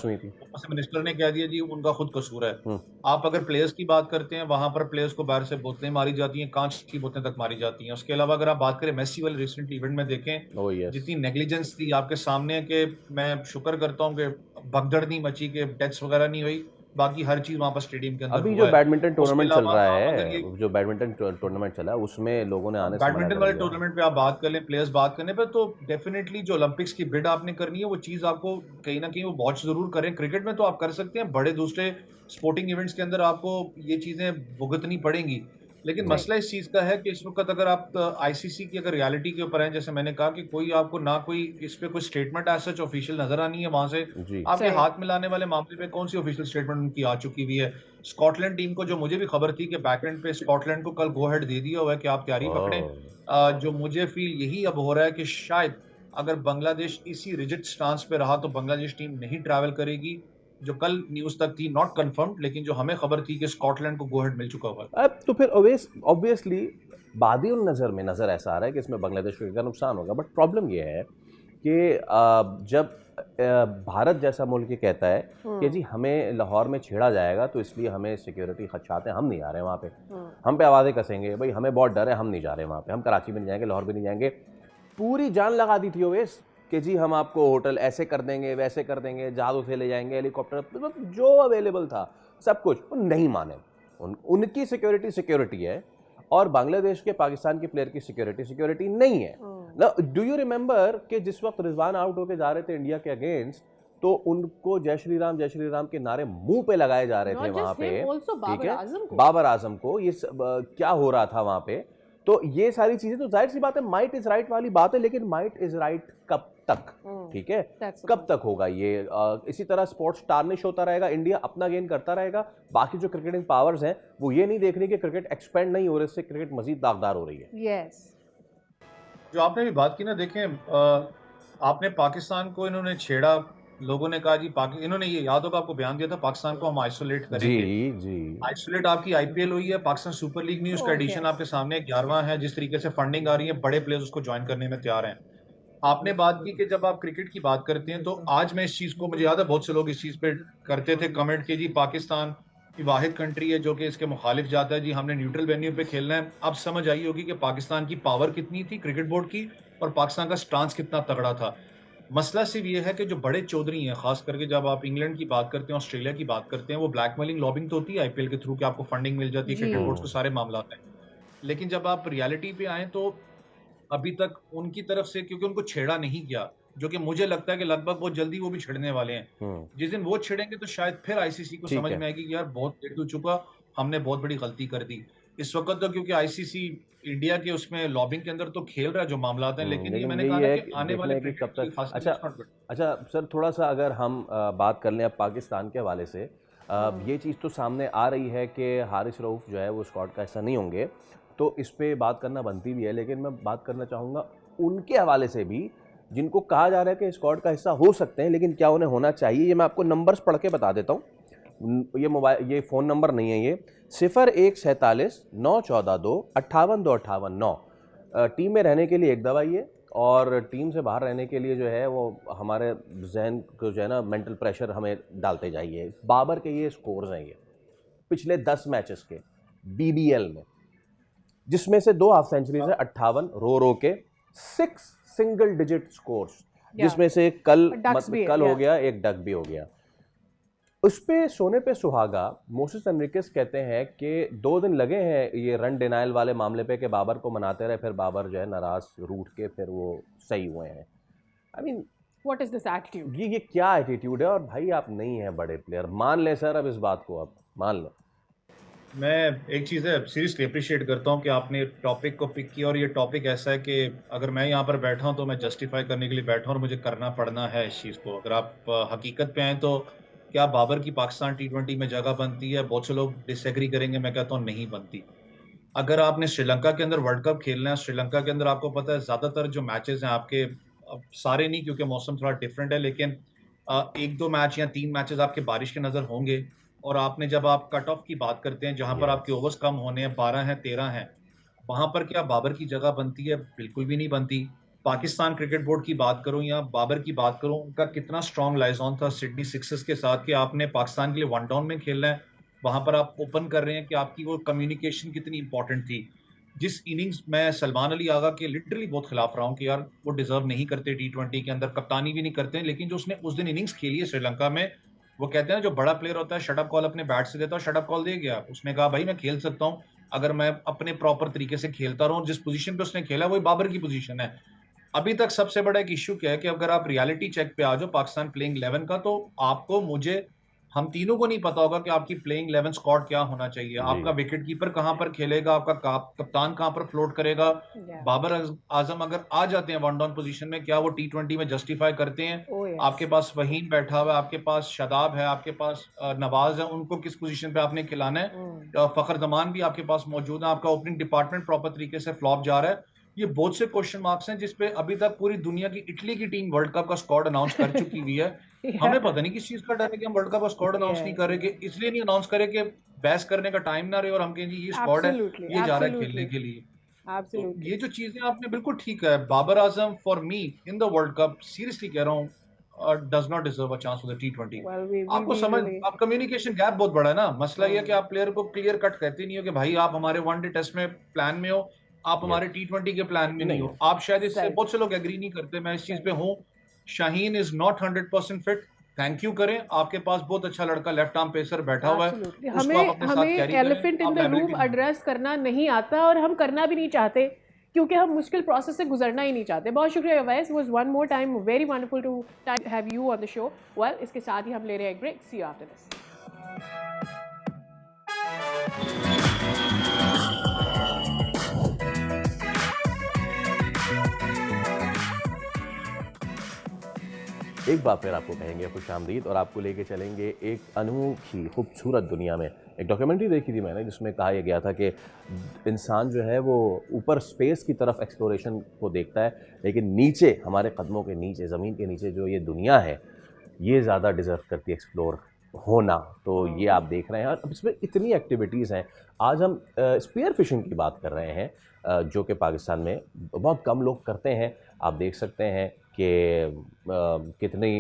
Speaker 8: मिनिस्टर ने कह दिया जी उनका खुद कसूर है। आप अगर प्लेयर्स की बात करते हैं, वहां पर प्लेयर्स को बाहर से बोतलें मारी जाती हैं, कांच की बोतलें तक मारी जाती हैं। उसके अलावा अगर आप बात करें मेसी वाले रिसेंट इवेंट में देखें जितनी नेग्लिजेंस थी आपके सामने, कि मैं शुक्र करता हूँ कि भगदड़ नहीं मची, कि डेथ्स वगैरह नहीं हुई, बाकी हर चीज वहां पर स्टेडियम के अंदर।
Speaker 1: अभी जो बैडमिंटन टूर्नामेंट चल रहा है, जो बैडमिंटन टूर्नामेंट चला है, उसमें लोगों ने आने से
Speaker 8: बैडमिंटन वाले टूर्नामेंट पे आप बात कर लें, प्लेयर्स बात करने पे, तो डेफिनेटली जो ओलंपिक्स की बिड आपने करनी है वो चीज आपको कहीं ना कहीं वो वॉच जरूर करें। क्रिकेट में तो आप कर सकते हैं, बड़े दूसरे स्पोर्टिंग इवेंट्स के अंदर आपको ये चीजें भुगतनी पड़ेंगी। लेकिन
Speaker 2: जी
Speaker 8: मसला इस चीज का है कि इस वक्त अगर आप आईसीसी की अगर रियलिटी के ऊपर हैं, जैसे मैंने कहा कि कोई आपको ना कोई इस पे कोई स्टेटमेंट एज सच ऑफिशियल नजर आनी है वहां से।
Speaker 1: जी
Speaker 8: आपके
Speaker 2: सही
Speaker 8: हाथ मिलाने वाले मामले पे कौन सी ऑफिशियल स्टेटमेंट उनकी आ चुकी हुई है? स्कॉटलैंड टीम को जो मुझे भी खबर थी कि बैकएंड पे स्कॉटलैंड को कल गो हेड दे दिया हुआ है कि आप तैयारी पकड़ें।
Speaker 1: ओह
Speaker 8: जो मुझे फील यही अब हो रहा है कि शायद अगर बांग्लादेश इसी रिजिड स्टांस पे रहा तो बांग्लादेश टीम नहीं ट्रैवल करेगी। जो कल न्यूज तक थी, नॉट कंफर्म्ड, लेकिन जो हमें खबर थी कि स्कॉटलैंड को गो हेड मिल चुका हुआ है।
Speaker 1: अब तो फिर ऑब्वियसली बादी उन नज़र ऐसा आ रहा है कि इसमें बांग्लादेश को क्या नुकसान होगा, बट प्रॉब्लम ये है कि जब भारत जैसा मुल्क ये कहता है कि जी हमें लाहौर में छेड़ा जाएगा तो इसलिए हमें सिक्योरिटी खदशात हैं, हम नहीं जा रहे वहाँ पे, हम पे आवाज़ें कसेंगे, भाई हमें बहुत डर है, हम नहीं जा रहे वहाँ पे, हम कराची में नहीं जाएंगे, लाहौर भी नहीं जाएंगे। पूरी जान लगा दी थी ओवैस कि जी हम आपको होटल ऐसे कर देंगे, वैसे कर देंगे, जहाज़ों से ले जाएंगे, हेलीकॉप्टर, मतलब जो अवेलेबल था सब कुछ, वो नहीं माने। उनकी सिक्योरिटी है और बांग्लादेश के पाकिस्तान के प्लेयर की सिक्योरिटी नहीं है ना। डू यू रिमेंबर कि जिस वक्त रिजवान आउट होके जा रहे थे इंडिया के अगेंस्ट, तो उनको जय श्री राम के नारे मुंह पे लगाए जा रहे थे वहां पे, ठीक है, बाबर आजम को। ये क्या हो रहा था वहां पे, तो ये सारी चीजें तो जाहिर सी बात है माइट इज राइट वाली बात है, लेकिन माइट इज राइट कब तक, ठीक है, कब तक होगा ये? इसी तरह स्पोर्ट्स टार्निश होता रहेगा, इंडिया अपना गेन करता रहेगा, बाकी जो क्रिकेटिंग पावर्स हैं वो ये नहीं देख रही कि क्रिकेट एक्सपेंड नहीं हो रही, इससे क्रिकेट मजीद दागदार हो रही है।
Speaker 2: यस
Speaker 8: जो आपने भी बात की ना, देखें, आपने पाकिस्तान को इन्होंने छेड़ा, लोगों ने कहा जी इन्होंने ये याद होगा आपको बयान दिया था पाकिस्तान को हम आइसोलेट करेंगे।
Speaker 1: जी
Speaker 8: आइसोलेट आपकी आईपीएल हुई है, पाकिस्तान सुपर लीग नहीं, उसका एडिशन आपके सामने 11वां है। जिस तरीके से फंडिंग आ रही है, बड़े प्लेयर्स उसको ज्वाइन करने में तैयार हैं। आपने बात की कि जब आप क्रिकेट की बात करते हैं तो आज मैं इस चीज को, मुझे याद है बहुत से लोग इस चीज पे करते थे कमेंट कि जी पाकिस्तान की वाहिद कंट्री है जो कि इसके मुखालिफ जाता है, जी हमने न्यूट्रल वेन्यू पे खेलना है। अब समझ आई होगी कि पाकिस्तान की पावर कितनी थी क्रिकेट बोर्ड की और पाकिस्तान का स्टांस कितना तगड़ा था। मसला सिर्फ ये है कि जो बड़े चौधरी हैं, खास करके जब आप इंग्लैंड की बात करते हैं, ऑस्ट्रेलिया की बात करते हैं, वो ब्लैकमेलिंग लॉबिंग तो होती है आईपीएल के थ्रू कि आपको फंडिंग मिल जाती है,
Speaker 2: जी
Speaker 8: क्रिकेट बोर्ड को सारे मामला हैं। लेकिन जब आप रियलिटी पे आए तो अभी तक उनकी तरफ से, क्योंकि उनको छेड़ा नहीं गया, जो कि मुझे लगता है कि लगभग बहुत जल्दी वो भी छिड़ने वाले हैं। जिस दिन वो छिड़ेंगे तो शायद फिर आईसीसी को
Speaker 1: ठीक
Speaker 8: समझ
Speaker 1: है।
Speaker 8: में आएगी कि यार बहुत लेट हो चुका, हमने बहुत बड़ी गलती कर दी। इस वक्त तो क्योंकि आईसीसी इंडिया के उसमें लॉबिंग के अंदर तो खेल रहा है जो मामला हैं, लेकिन ये
Speaker 1: लेकिन
Speaker 8: मैंने
Speaker 1: यही
Speaker 8: कहा ना
Speaker 1: है
Speaker 8: कि
Speaker 1: कि
Speaker 8: आने
Speaker 1: देखना
Speaker 8: वाले
Speaker 1: है कि कब
Speaker 8: क्रिकेट की
Speaker 1: तक।
Speaker 8: खास
Speaker 1: अच्छा अच्छा सर, थोड़ा सा अगर हम बात कर लें अब पाकिस्तान के हवाले से, ये चीज़ तो सामने आ रही है कि हारिस रऊफ जो है वो स्क्वाड का हिस्सा नहीं होंगे, तो इस पे बात करना बनती भी है, लेकिन मैं बात करना चाहूँगा उनके हवाले से भी जिनको कहा जा रहा है कि स्क्वाड का हिस्सा हो सकते हैं, लेकिन क्या उन्हें होना चाहिए? ये मैं आपको नंबर्स पढ़ के बता देता हूँ। ये फ़ोन नंबर नहीं है, ये 0147 914 2 58 2 58 9। टीम में रहने के लिए एक दवाई है और टीम से बाहर रहने के लिए जो है वो हमारे जहन को जो है ना मेंटल प्रेशर हमें डालते जाइए। बाबर के ये स्कोर्स हैं, ये पिछले 10 मैचेस के बीबीएल में, जिसमें से 2 हाफ सेंचुरीज है, 58 रो के, 6 सिंगल डिजिट स्कोर्स, जिसमें से कल हो गया, एक डक भी हो गया। उस पे सोने पे सुहागा मोसेस एनरिकेस कहते हैं कि 2 दिन लगे हैं ये रन डिनाइल वाले मामले पे कि बाबर को मनाते रहे, फिर बाबर जो है नाराज रूठ के फिर वो सही हुए हैं। I mean
Speaker 2: what is this attitude?
Speaker 1: ये क्या एटीट्यूड है? और भाई आप नहीं हैं बड़े प्लेयर, मान लें सर, अब इस बात को आप मान लें।
Speaker 8: मैं एक चीज़ है सीरियसली अप्रिशिएट करता हूँ कि आपने टॉपिक को पिक किया, और ये टॉपिक ऐसा है कि अगर मैं यहाँ पर बैठा हूँ तो मैं जस्टिफाई करने के लिए बैठा हूँ और मुझे करना पड़ना है इस चीज़ को। अगर आप हकीकत पे आए तो क्या बाबर की पाकिस्तान T20 में जगह बनती है? बहुत से लोग डिसएग्री करेंगे, मैं कहता हूँ नहीं बनती। अगर आपने श्रीलंका के अंदर वर्ल्ड कप खेलना है, श्रीलंका के अंदर आपको पता है ज़्यादातर जो मैचेस हैं आपके, सारे नहीं क्योंकि मौसम थोड़ा डिफरेंट है, लेकिन 1-2 मैच या 3 मैचेस आपके बारिश के नज़र होंगे। और आपने जब आप कट ऑफ की बात करते हैं जहाँ पर आपके ओवर्स कम होने हैं, 12 हैं, 13 हैं, वहाँ पर क्या बाबर की जगह बनती है? बिल्कुल भी नहीं बनती। पाकिस्तान क्रिकेट बोर्ड की बात करूं या बाबर की बात करूं, उनका कितना स्ट्रॉन्ग लाइजॉन था सिडनी सिक्सर्स के साथ कि आपने पाकिस्तान के लिए 1 डाउन में खेलना है, वहां पर आप ओपन कर रहे हैं कि आपकी वो कम्युनिकेशन कितनी इंपॉर्टेंट थी। जिस इनिंग्स मैं सलमान अली आगा के लिटरली बहुत खिलाफ रहा हूँ कि यार वो डिजर्व नहीं करते T20 के अंदर, कप्तानी भी नहीं करते, लेकिन जो उसने उस दिन इनिंग्स खेली है श्रीलंका में, वो कहते हैं जो बड़ा प्लेयर होता है शट अप कॉल अपने बैट से देता है, शट अप कॉल दे गया। उसने कहा भाई मैं खेल सकता हूँ अगर मैं अपने प्रॉपर तरीके से खेलता रहूँ। जिस पोजीशन पे उसने खेला वही बाबर की पोजीशन है। अभी तक सबसे बड़ा एक इश्यू क्या है कि अगर आप रियलिटी चेक पे आ जाओ पाकिस्तान प्लेइंग 11 का, तो आपको मुझे हम तीनों को नहीं पता होगा कि आपकी प्लेइंग 11 स्क्वाड क्या होना चाहिए, आपका विकेट कीपर कहाँ पर खेलेगा, आपका कप्तान कहाँ पर फ्लोट करेगा। बाबर आजम अगर आ जाते हैं वन डाउन पोजीशन में, क्या वो T20 में जस्टिफाई करते हैं? आपके पास वहीम बैठा हुआ है, आपके पास शादाब है, आपके पास नवाज है, उनको किस पोजीशन पे आपने खिलाना है? फखर जमान भी आपके पास मौजूद है, आपका ओपनिंग डिपार्टमेंट प्रॉपर तरीके से फ्लॉप जा रहा है। ये बहुत से क्वेश्चन मार्क्स हैं जिसपे अभी तक पूरी दुनिया की इटली की टीम वर्ल्ड कप का स्क्वाड अनाउंस कर चुकी हुई है। हमें पता नहीं किस चीज का डर है कि हम वर्ल्ड कप का स्क्वाड अनाउंस नहीं कर रहे, कि इसलिए नहीं अनाउंस करे कि बहस करने का टाइम ना रहे और हम कहें जी ये स्क्वाड है, ये जा रहा है खेलने के लिए। तो ये जो चीजें आपने बिल्कुल ठीक है, Babar Azam for me in the world cup, seriously कह रहा हूँ, does not deserve a chance for the T20। आपको समझ, आप कम्युनिकेशन गैप बहुत बड़ा है ना। मसला ये है कि आप प्लेयर को क्लियर कट कहते नहीं हो कि भाई आप हमारे वनडे टेस्ट में प्लान में हो, आप हमारे T20 के प्लान में नहीं हो। आप शायद इससे बहुत से लोग एग्री नहीं करते, मैं इस चीज पे हूँ। Shaheen is not 100% fit, thank you करें, आपके पास बहुत अच्छा लड़का लेफ्ट आर्म पेसर बैठा हुआ है,
Speaker 2: हमें elephant in the room address करना नहीं आता और हम करना भी नहीं चाहते, क्योंकि हम मुश्किल प्रोसेस से गुजरना ही नहीं चाहते। बहुत शुक्रिया Awais, was one more time very wonderful to have you on the show. Well, इसके साथ ही हम ले रहे हैं एक break. See you after this.
Speaker 1: एक बार फिर आपको कहेंगे खुशामदीद और आपको लेके चलेंगे एक अनोखी खूबसूरत दुनिया में। एक डॉक्यूमेंट्री देखी थी मैंने जिसमें कहा यह गया था कि इंसान जो है वो ऊपर स्पेस की तरफ एक्सप्लोरेशन को देखता है, लेकिन नीचे हमारे कदमों के नीचे, ज़मीन के नीचे जो ये दुनिया है, ये ज़्यादा डिज़र्व करती है एक्सप्लोर होना। तो ये आप देख रहे हैं और अब इसमें इतनी एक्टिविटीज़ हैं। आज हम स्पीयर फिशिंग की बात कर रहे हैं, जो कि पाकिस्तान में बहुत कम लोग करते हैं। आप देख सकते हैं कि कितनी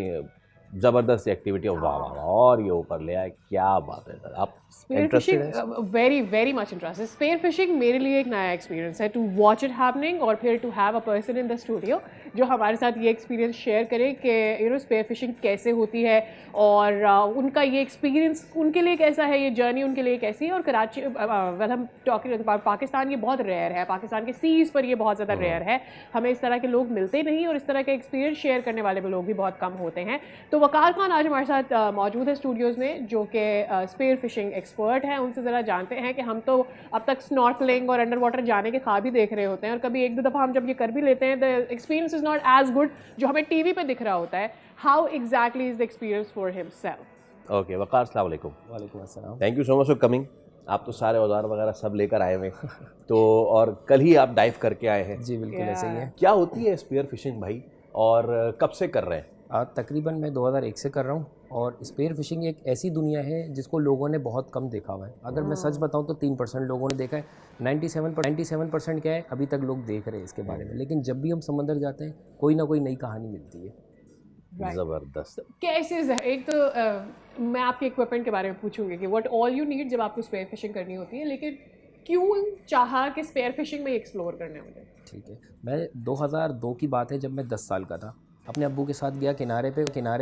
Speaker 1: ज़बरदस्त एक्टिविटी वाह वाह वाह, और ये ऊपर ले आए, क्या बात है सर। आप
Speaker 2: spear fishing very very much interested. Spear fishing मेरे लिए एक नया एक्सपीरियंस है, टू वॉच इट हैपनिंग और फिर to have a person in the studio जो हमारे साथ ये एक्सपीरियंस शेयर करे कि यू नो स्पेयर फिशिंग कैसे होती है और उनका ये एक्सपीरियंस उनके लिए कैसा है, ये जर्नी उनके लिए कैसी है। और कराची वेल हम टॉकिंग पाकिस्तान, ये बहुत रेयर है, पाकिस्तान के सीज़ पर ये बहुत ज़्यादा रेयर है, हमें इस तरह के लोग मिलते नहीं और इस तरह के एक्सपीरियंस शेयर करने वाले लोग भी बहुत कम होते हैं। तो वकार खान आज हमारे साथ मौजूद है स्टूडियोज़ में, जो कि स्पेयर फिशिंग एक्सपर्ट हैं। उनसे ज़रा जानते हैं कि हम तो अब तक स्नॉर्कलिंग और अंडर वाटर जाने के ख्वाब ही देख रहे होते हैं और कभी एक दो दफ़ा हम जब ये कर भी लेते हैं, the experience is not as good जो हमें टीवी पे दिख रहा होता है। How exactly is the experience for himself?
Speaker 1: Okay Waqar, अस्सलाम वालेकुम।
Speaker 9: वालेकुम अस्सलाम।
Speaker 1: Thank you so much for coming. आप तो सारे औजार वगैरह सब लेकर आए हुए तो, और कल ही आप डाइव करके आए हैं।
Speaker 9: जी बिल्कुल ऐसे ही है।
Speaker 1: क्या होती है स्पीयर फिशिंग भाई, और कब से कर रहे हैं?
Speaker 9: तकरीबन मैं 2001 से कर रहा हूँ और स्पेयर फिशिंग एक ऐसी दुनिया है जिसको लोगों ने बहुत कम देखा हुआ है। अगर मैं सच बताऊँ तो 3% लोगों ने देखा है, 97% क्या है अभी तक लोग देख रहे हैं इसके बारे में। लेकिन जब भी हम समंदर जाते हैं कोई ना कोई नई कहानी मिलती है।
Speaker 1: ज़बरदस्त।
Speaker 2: कैसे एक तो मैं आपके इक्विपमेंट के बारे में पूछूंगी कि व्हाट ऑल यू नीड जब आपको स्पेयर फिशिंग करनी होती है, लेकिन क्यों चाहा कि स्पेयर फिशिंग में एक्सप्लोर करने मुझे? ठीक है,
Speaker 9: मैं 2002 की बात है, जब मैं 10 साल का था, अपने अब्बू के साथ गया किनारे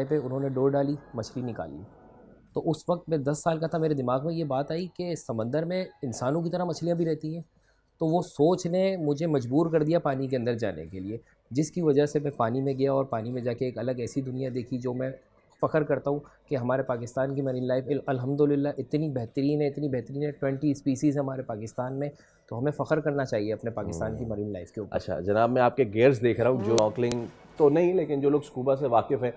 Speaker 9: पे उन्होंने डोर डाली, मछली निकाली। तो उस वक्त मैं 10 साल का था, मेरे दिमाग में ये बात आई कि समंदर में इंसानों की तरह मछलियाँ भी रहती हैं। तो वो सोच ने मुझे मजबूर कर दिया पानी के अंदर जाने के लिए, जिसकी वजह से मैं पानी में गया और पानी में जाके एक अलग ऐसी दुनिया देखी जो मैं फ़ख्र करता हूँ कि हमारे पाकिस्तान की मरीन लाइफ अल्हम्दुलिल्लाह इतनी बेहतरीन है, 20 स्पीसीज़ हमारे पाकिस्तान में। तो हमें फ़ख्र करना चाहिए अपने पाकिस्तान की मरीन लाइफ के ऊपर।
Speaker 1: अच्छा जनाब, मैं आपके गेयर्स देख रहा हूँ, जो नॉर्कलिंग तो नहीं, लेकिन जो लोग स्कूबा से वाकिफ़ हैं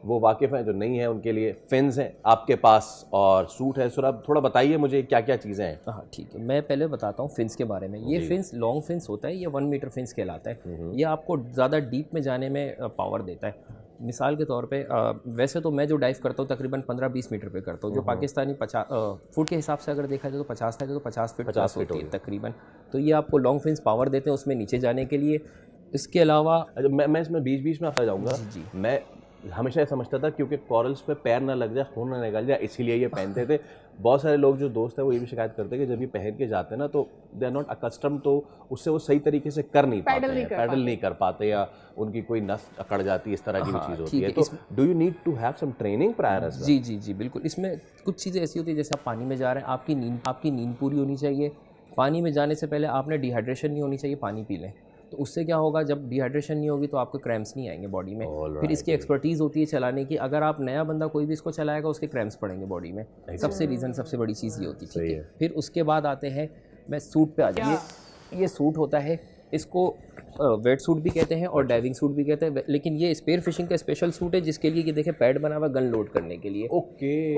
Speaker 1: वो वाकिफ़ हैं, जो नहीं है उनके लिए फिन्स हैं आपके पास और सूट है। सर आप थोड़ा बताइए मुझे क्या क्या चीज़ें हैं।
Speaker 9: हाँ ठीक है, मैं पहले बताता हूँ फिन्स के बारे में। ये फिन्स लॉन्ग फिन्स होता है, ये 1 मीटर फिन्स कहलाता है। ये आपको ज़्यादा डीप में जाने में पावर देता है। मिसाल के तौर पे वैसे तो मैं जो डाइव करता हूँ तकरीबन 15-20 मीटर पे करता हूँ, जो पाकिस्तानी 50 फुट के हिसाब से अगर देखा जाए तो 50 है, तो 50 फीट होती है तकरीबन। तो ये आपको लॉन्ग फिन्स पावर देते हैं उसमें नीचे जाने के लिए। इसके अलावा
Speaker 1: मैं इसमें बीच में आता जाऊँगा। जी मैं हमेशा ये समझता था क्योंकि कॉरल्स पे पैर ना लग जाए, खून ना निकल जाए, इसीलिए ये पहनते थे। बहुत सारे लोग जो दोस्त हैं वो ये भी शिकायत करते हैं कि जब ये पहन के जाते हैं ना तो दे आर नॉट अकस्टम, तो उससे वो सही तरीके से कर नहीं पाते हैं, पैडल नहीं कर पाते, या उनकी कोई नस अकड़ जाती है, इस तरह की भी चीज़ होती है। तो do you need to have some training prior?
Speaker 9: जी बिल्कुल। इसमें कुछ चीज़ें ऐसी होती है, जैसे आप पानी में जा रहे हैं, आपकी नींद पूरी होनी चाहिए। पानी में जाने से पहले आपने डिहाइड्रेशन नहीं होनी चाहिए, पानी पी लें। तो उससे क्या होगा, जब डिहाइड्रेशन नहीं होगी तो आपको क्रैम्प्स नहीं आएंगे बॉडी में।
Speaker 1: All
Speaker 9: फिर इसकी
Speaker 1: right.
Speaker 9: एक्सपर्टीज़ होती है चलाने की। अगर आप नया बंदा कोई भी इसको चलाएगा उसके क्रैम्प्स पड़ेंगे बॉडी में। सबसे रीज़न, सबसे बड़ी चीज़ ये होती है, ठीक
Speaker 1: सही
Speaker 9: है।
Speaker 1: है।
Speaker 9: फिर उसके बाद आते हैं, मैं सूट पे आ जाइए। ये सूट होता है, इसको वेट सूट भी कहते हैं और डाइविंग सूट भी कहते हैं, लेकिन ये स्पेयर फिशिंग का स्पेशल सूट है जिसके लिए ये देखें पैड बना हुआ गन लोड करने के लिए।
Speaker 1: ओके।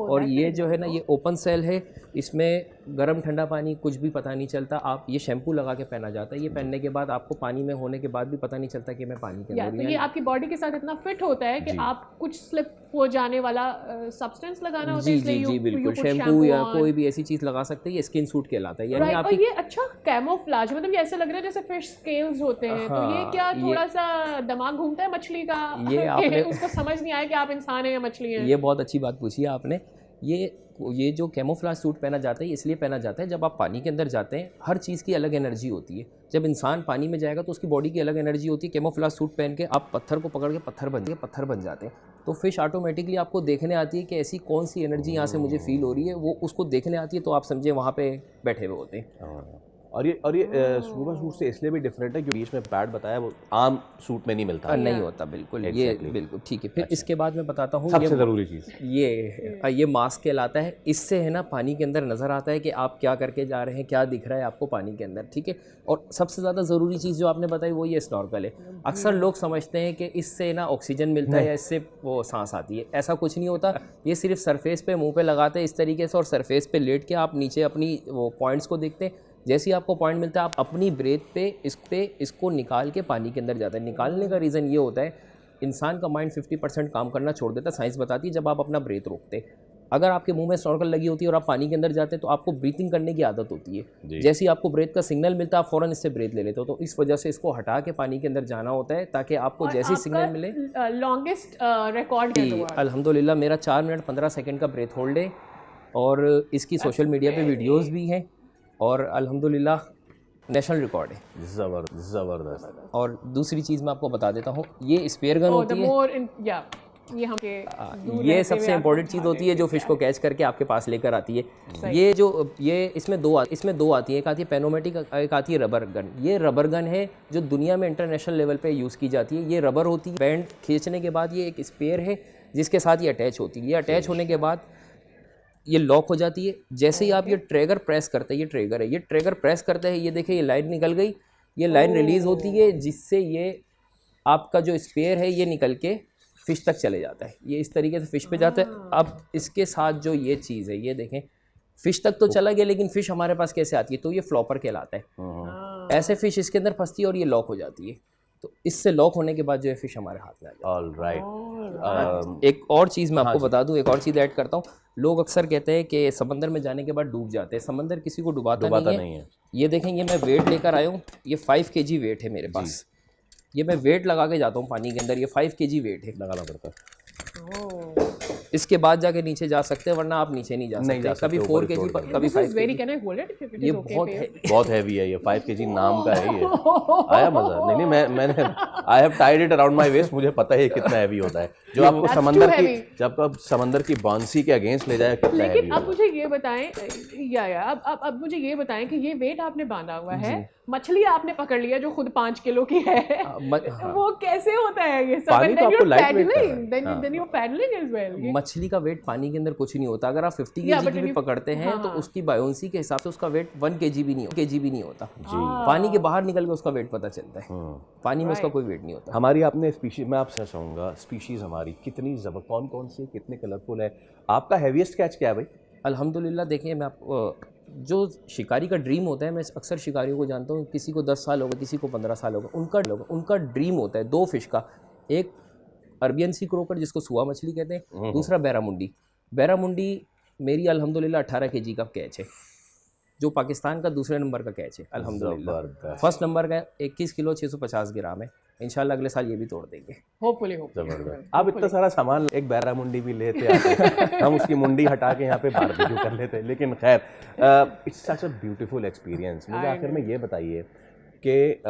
Speaker 9: और ये जो है ना, ये ओपन सेल है, इसमें गर्म ठंडा पानी कुछ भी पता नहीं चलता। आप ये शैम्पू लगा के पहना जाता है, ये पहनने के बाद आपको पानी में होने के बाद भी पता नहीं चलता कि मैं पानी के
Speaker 2: या
Speaker 9: अंदर
Speaker 2: तो
Speaker 9: हूँ
Speaker 2: ये
Speaker 9: या
Speaker 2: आपकी बॉडी के साथ इतना फिट होता है कि
Speaker 1: जी।
Speaker 2: आप कुछ स्लिप हो जाने वाला सब्सटेंस लगाना होता है,
Speaker 9: जी
Speaker 2: इसलिए
Speaker 9: जी जी
Speaker 2: you
Speaker 9: बिल्कुल,
Speaker 2: put
Speaker 9: शैम्पू या
Speaker 2: on.
Speaker 9: कोई भी ऐसी चीज़ लगा सकते हैं। ये स्किन सूट कहलाता है, यानी
Speaker 2: Right, और
Speaker 9: आपकी
Speaker 2: ये अच्छा कैमोफ्लेज, मतलब ये ऐसा लग रहा है जैसे फिश स्केल्स होते हैं, तो ये
Speaker 9: हाँ,
Speaker 2: क्या
Speaker 9: ये-
Speaker 2: थोड़ा सा दिमाग घूमता है मछली का
Speaker 9: ये
Speaker 2: कि
Speaker 9: आपने-
Speaker 2: उसको समझ नहीं आया कि आप इंसान हैं या मछली हैं।
Speaker 9: ये बहुत अच्छी बात पूछी है आपने। ये जो कैमोफ्लेज सूट पहना जाता है, इसलिए पहना जाता है जब आप पानी के अंदर जाते हैं, हर चीज़ की अलग एनर्जी होती है। जब इंसान पानी में जाएगा तो उसकी बॉडी की अलग एनर्जी होती है। कैमोफ्लेज सूट पहन के आप पत्थर को पकड़ के पत्थर बन जाते हैं, तो फिश ऑटोमेटिकली आपको देखने आती है कि ऐसी कौन सी एनर्जी यहाँ से मुझे फील हो रही है, वो उसको देखने आती है, तो आप समझे वहाँ पे बैठे हुए होते हैं।
Speaker 1: और ये स्कूबा सूट से इसलिए भी डिफरेंट है क्योंकि बीच में पैड बताया वो आम सूट में नहीं मिलता।
Speaker 9: नहीं होता, बिल्कुल।
Speaker 1: Exactly.
Speaker 9: ये बिल्कुल ठीक है। फिर इसके बाद मैं बताता हूँ,
Speaker 1: सबसे ज़रूरी चीज़
Speaker 9: ये मास्क कहलाता है। इससे है ना पानी के अंदर नज़र आता है कि आप क्या करके जा रहे हैं, क्या दिख रहा है आपको पानी के अंदर, ठीक है। और सबसे ज़्यादा ज़रूरी चीज़ जो आपने बताई वो ये स्नॉर्कल है। अक्सर लोग समझते हैं कि इससे ना ऑक्सीजन मिलता है या इससे वो सांस आती है, ऐसा कुछ नहीं होता। ये सिर्फ सरफेस पे मुंह पे लगाते हैं इस तरीके से, और सरफेस पे लेट के आप नीचे अपनी वो पॉइंट्स को देखते हैं। जैसे ही आपको पॉइंट मिलता है आप अपनी ब्रेथ पे इसको निकाल के पानी के अंदर जाता है। निकालने का रीज़न ये होता है, इंसान का माइंड 50% काम करना छोड़ देता है। साइंस बताती है जब आप अपना ब्रेथ रोकते, अगर आपके मुंह में स्नॉर्कल लगी होती है और आप पानी के अंदर जाते हैं तो आपको ब्रीथिंग करने की आदत होती है। जैसे ही आपको ब्रेथ का सिग्नल मिलता है आप फ़ौरन इससे ब्रेथ ले लेते हो। तो इस वजह से इसको हटा के पानी के अंदर जाना होता है ताकि आपको जैसे ही सिग्नल मिले।
Speaker 2: लॉन्गेस्ट रिकॉर्ड है
Speaker 9: अल्हम्दुलिल्लाह मेरा 4 मिनट 15 सेकंड का ब्रेथ होल्ड है, और इसकी सोशल मीडिया पे वीडियोस भी हैं, और अल्हम्दुलिल्लाह नेशनल रिकॉर्ड है।
Speaker 1: ज़बरदस्त।
Speaker 9: और दूसरी चीज़ मैं आपको बता देता हूँ, ये स्पेयर गन होती है। ये सबसे इम्पोर्टेंट चीज़ होती है जो फ़िश को कैच करके आपके पास लेकर आती है। ये इसमें दो आती है, एक आती है पेनोमेटिक, एक आती है रबर गन। ये रबर गन है जो दुनिया में इंटरनेशनल लेवल पे यूज़ की जाती है। ये रबर होती है, बैंड खींचने के बाद ये एक स्पेयर है जिसके साथ ये अटैच होती है। ये अटैच होने के बाद ये लॉक हो जाती है। जैसे ही आप ये ट्रिगर प्रेस करते हैं, ये ट्रिगर है, ये ट्रिगर प्रेस करते हैं, ये देखिए ये लाइन निकल गई, ये लाइन रिलीज़ होती है जिससे ये आपका जो स्पेयर है ये निकल के फ़िश तक चले जाता है। ये इस तरीके से फ़िश पे जाता है। अब इसके साथ जो ये चीज़ है, ये देखें फ़िश तक तो चला गया, लेकिन फ़िश हमारे पास कैसे आती है, तो ये फ्लॉपर कहलाता है। ऐसे फ़िश इसके अंदर फंसती है और ये लॉक हो जाती है। तो इससे लॉक होने के बाद जो है फ़िश हमारे हाथ में आ जाती है।
Speaker 1: All right.
Speaker 9: एक और चीज़ मैं आपको बता दूं, एक और चीज़ ऐड करता हूँ। लोग अक्सर कहते हैं कि समंदर में जाने के बाद डूब जाते हैं। समंदर किसी को डुबाता नहीं है। ये देखें, ये मैं वेट लेकर आया हूँ, ये 5 kg वेट है मेरे पास। ये मैं वेट लगा के जाता हूँ पानी के अंदर, ये 5 kg वेट है, लगाना पड़ता है। इसके बाद जाके नीचे जा सकते हैं, वरना आप नीचे नहीं जा सकते। कभी 4 kg, कभी 5 kg। ये
Speaker 1: बहुत हैवी है, ये 5 kg नाम का है। ये आया मजा? नहीं मैंने I have tied it around my waist. मुझे पता है कितना हैवी होता है, जो आपको समंदर की बाउंसी के अगेंस्ट ले जाए कितना हैवी।
Speaker 2: लेकिन अब मुझे ये बताएं, अब मुझे ये बताएं कि ये वेट आपने बांधा हुआ है, मछली आपने पकड़ लिया जो खुद 5 किलो की है, वो कैसे होता है ये सब?
Speaker 1: पानी तो आपको लाइट वेट
Speaker 9: मछली का वेट पानी के अंदर कुछ नहीं होता। अगर आप 50 kg की भी पकड़ते हैं तो उसकी बायोंसी के हिसाब से उसका वेट 1 kg भी नहीं होता। पानी के बाहर निकल के उसका वेट पता चलता है, पानी में उसका कोई वेट नहीं होता।
Speaker 1: हमारी आपने स्पीशीज, मैं आपसे चाहूँगा स्पीशीज़ हमारी कितनी कौन सी कितने कलरफुल है? आपका हैवीएस्ट कैच क्या है भाई?
Speaker 9: अल्हम्दुलिल्लाह देखिए, मैं आपको जो शिकारी का ड्रीम होता है, मैं अक्सर शिकारियों को जानता हूँ, किसी को 10 साल होगा, किसी को 15 साल होगा, उनका ड्रीम होता है 2 फिश का। एक अरबियन सी क्रोकर जिसको सुआ मछली कहते हैं, दूसरा बैरामुंडी मेरी अल्हम्दुलिल्लाह 18 kg का कैच है, जो पाकिस्तान का दूसरे नंबर का कैच है अल्हम्दुलिल्लाह। फर्स्ट नंबर का 21 किलो 650 ग्राम है। इंशाल्लाह अगले साल ये भी तोड़ देंगे,
Speaker 2: होपफुली।
Speaker 1: आप इतना सारा सामान, एक बैरामुंडी भी लेते आते हम उसकी मुंडी हटा के यहाँ पे बारबेक्यू कर लेते। लेकिन खैर, it's such a beautiful experience. मुझे आखिर में ये बताइए कि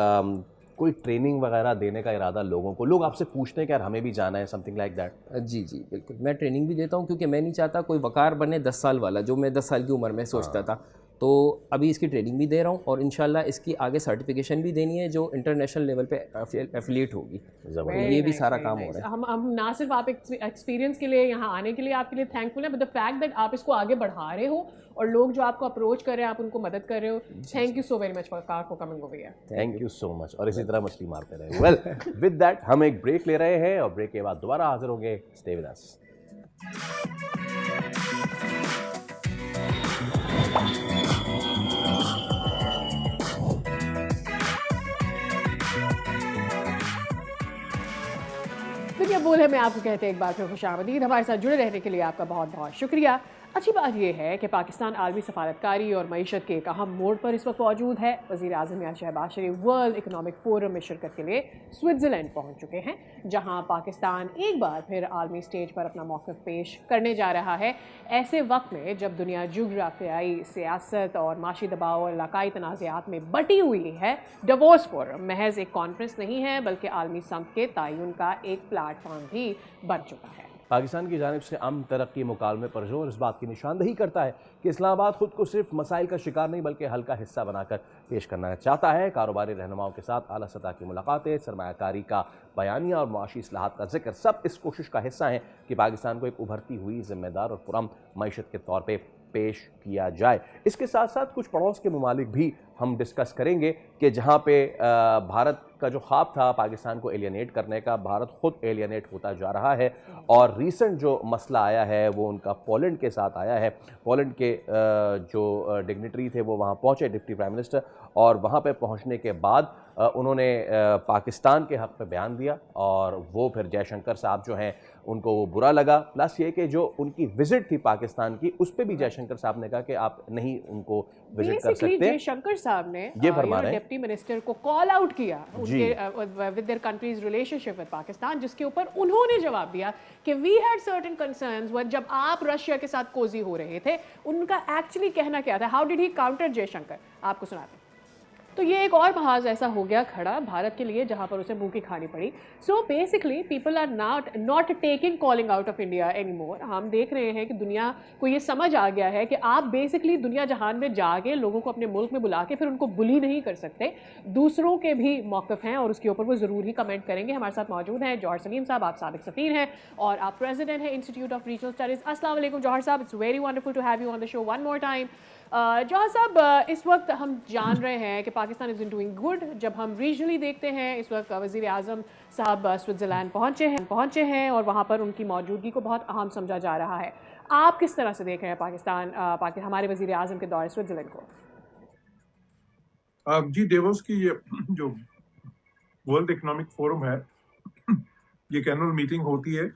Speaker 1: कोई ट्रेनिंग वगैरह देने का इरादा लोगों को, लोग आपसे पूछते हैं कि यार हमें भी जाना है, समथिंग लाइक दैट?
Speaker 9: जी बिल्कुल, मैं ट्रेनिंग भी देता हूँ, क्योंकि मैं नहीं चाहता कोई वकार बने 10 साल वाला, जो मैं 10 साल की उम्र में सोचता था। तो अभी इसकी ट्रेनिंग भी दे रहा हूँ और इंशाल्लाह इसकी आगे सर्टिफिकेशन भी देनी है जो इंटरनेशनल लेवल पे एफिलिएट होगी। तो
Speaker 2: Very
Speaker 9: ये भी
Speaker 2: nice,
Speaker 9: सारा
Speaker 2: very
Speaker 9: काम हो
Speaker 2: nice.
Speaker 9: रहा है।
Speaker 2: हम ना सिर्फ आप एक्सपीरियंस के लिए यहाँ आने के लिए आपके लिए थैंकफुल है, बट द फैक्ट दैट आप इसको आगे बढ़ा रहे हो और लोग जो आपको अप्रोच कर रहे हैं आप उनको मदद कर रहे हो, thank you so very much for coming over here.
Speaker 1: Thank you so much, और इसी तरह मछली मारते रहे। वेल, विद दैट हम एक ब्रेक ले रहे हैं और ब्रेक के बाद दोबारा हाजिर होंगे। Stay with us.
Speaker 2: दुनिया बोल है में आपको कहते हैं एक बार फिर खुशामदीद। हमारे साथ जुड़े रहने के लिए आपका बहुत बहुत शुक्रिया। अच्छी बात यह है कि पाकिस्तान आलमी सफारतकारी और मईशत के एक अहम मोड़ पर इस वक्त मौजूद है। वज़ीर आज़म या शहबाज शरीफ वर्ल्ड इकनॉमिक फोरम में शिरकत के लिए स्विट्ज़रलैंड पहुंच चुके हैं, जहां पाकिस्तान एक बार फिर आलमी स्टेज पर अपना मौक़िफ़ पेश करने जा रहा है। ऐसे वक्त में जब दुनिया जोग्राफियाई, सियासत और माशी दबाव और इलाकाई तनाज़ात में बटी हुई है, डवोस फोरम महज एक कॉन्फ्रेंस नहीं है बल्कि आलमी समत के तयन का एक प्लेटफॉर्म भी बन चुका है।
Speaker 1: पाकिस्तान की जानिब से अमन तरक्की मुकालमे पर जोर इस बात की निशानदही करता है कि इस्लामाबाद खुद को सिर्फ मसाइल का शिकार नहीं बल्कि हल का हिस्सा बनाकर पेश करना चाहता है। कारोबारी रहनुमाओं के साथ आला सतह की मुलाकातें, सरमायाकारी का बयानिया और मुआशी इस्लाहात का जिक्र सब इस कोशिश का हिस्सा हैं कि पाकिस्तान को एक उभरती हुई जिम्मेदार और पुरअमन मईशत के तौर पर पेश किया जाए। इसके साथ साथ कुछ पड़ोस के ममालिक भी हम डिस्कस करेंगे कि जहाँ पे भारत का जो ख्वाब था पाकिस्तान को एलियनेट करने का, भारत खुद एलियनेट होता जा रहा है। और रीसेंट जो मसला आया है वो उनका पोलैंड के साथ आया है। पोलैंड के जो डिग्निटरी थे वो वहाँ पहुँचे, डिप्टी प्राइम मिनिस्टर, और वहाँ पे पहुँचने के बाद उन्होंने पाकिस्तान के हक़ में बयान दिया और वो फिर जयशंकर साहब जो हैं उनको वो बुरा लगा। प्लस ये कि जो उनकी विजिट थी पाकिस्तान की उस पर भी जयशंकर साहब ने कहा कि आप नहीं उनको विजिट कर सकते।
Speaker 2: जयशंकर साहब ने
Speaker 1: ये फरमा रहे हैं
Speaker 2: डिप्टी मिनिस्टर को कॉल आउट किया उनके with their countries relationship with Pakistan, जिसके ऊपर उन्होंने जवाब दिया कि we had certain concerns when जब आप रशिया के साथ कोजी हो रहे थे। उनका एक्चुअली कहना क्या था, how did he counter Jaishankar, आपको सुनाते हैं। तो ये एक और महाज ऐसा हो गया खड़ा भारत के लिए जहाँ पर उसे मुंह की खानी पड़ी। So basically people are not taking calling out of India any more. हम देख रहे हैं कि दुनिया को ये समझ आ गया है कि आप बेसिकली दुनिया जहान में जाके लोगों को अपने मुल्क में बुला के फिर उनको बुली नहीं कर सकते। दूसरों के भी मौक़िफ़ हैं और उसके ऊपर वो ज़रूर ही कमेंट करेंगे। हमारे साथ मौजूद हैं जौहर सलीम साहब, आप साबिक़ सफ़ीर हैं और आप प्रेसिडेंट हैं इंस्टीट्यूट ऑफ रीजनल स्टडीज़। अस्सलाम वालेकुम जौहर साहब, it's very wonderful to have you on the show one more time. Jauhar साहब, इस वक्त हम जान रहे हैं कि पाकिस्तान इज़ डूइंग गुड। जब हम रीजनली देखते हैं इस वक्त वज़ीर आज़म साहब स्विट्ज़रलैंड पहुँचे हैं और वहाँ पर उनकी मौजूदगी को बहुत अहम समझा जा रहा है। आप किस तरह से देख रहे हैं पाकिस्तान हमारे वज़ीर आज़म के दौरे स्विट्ज़रलैंड को?
Speaker 10: जी, डेवोस की ये जो वर्ल्ड इकोनॉमिक फोरम है, ये एनुअल मीटिंग होती है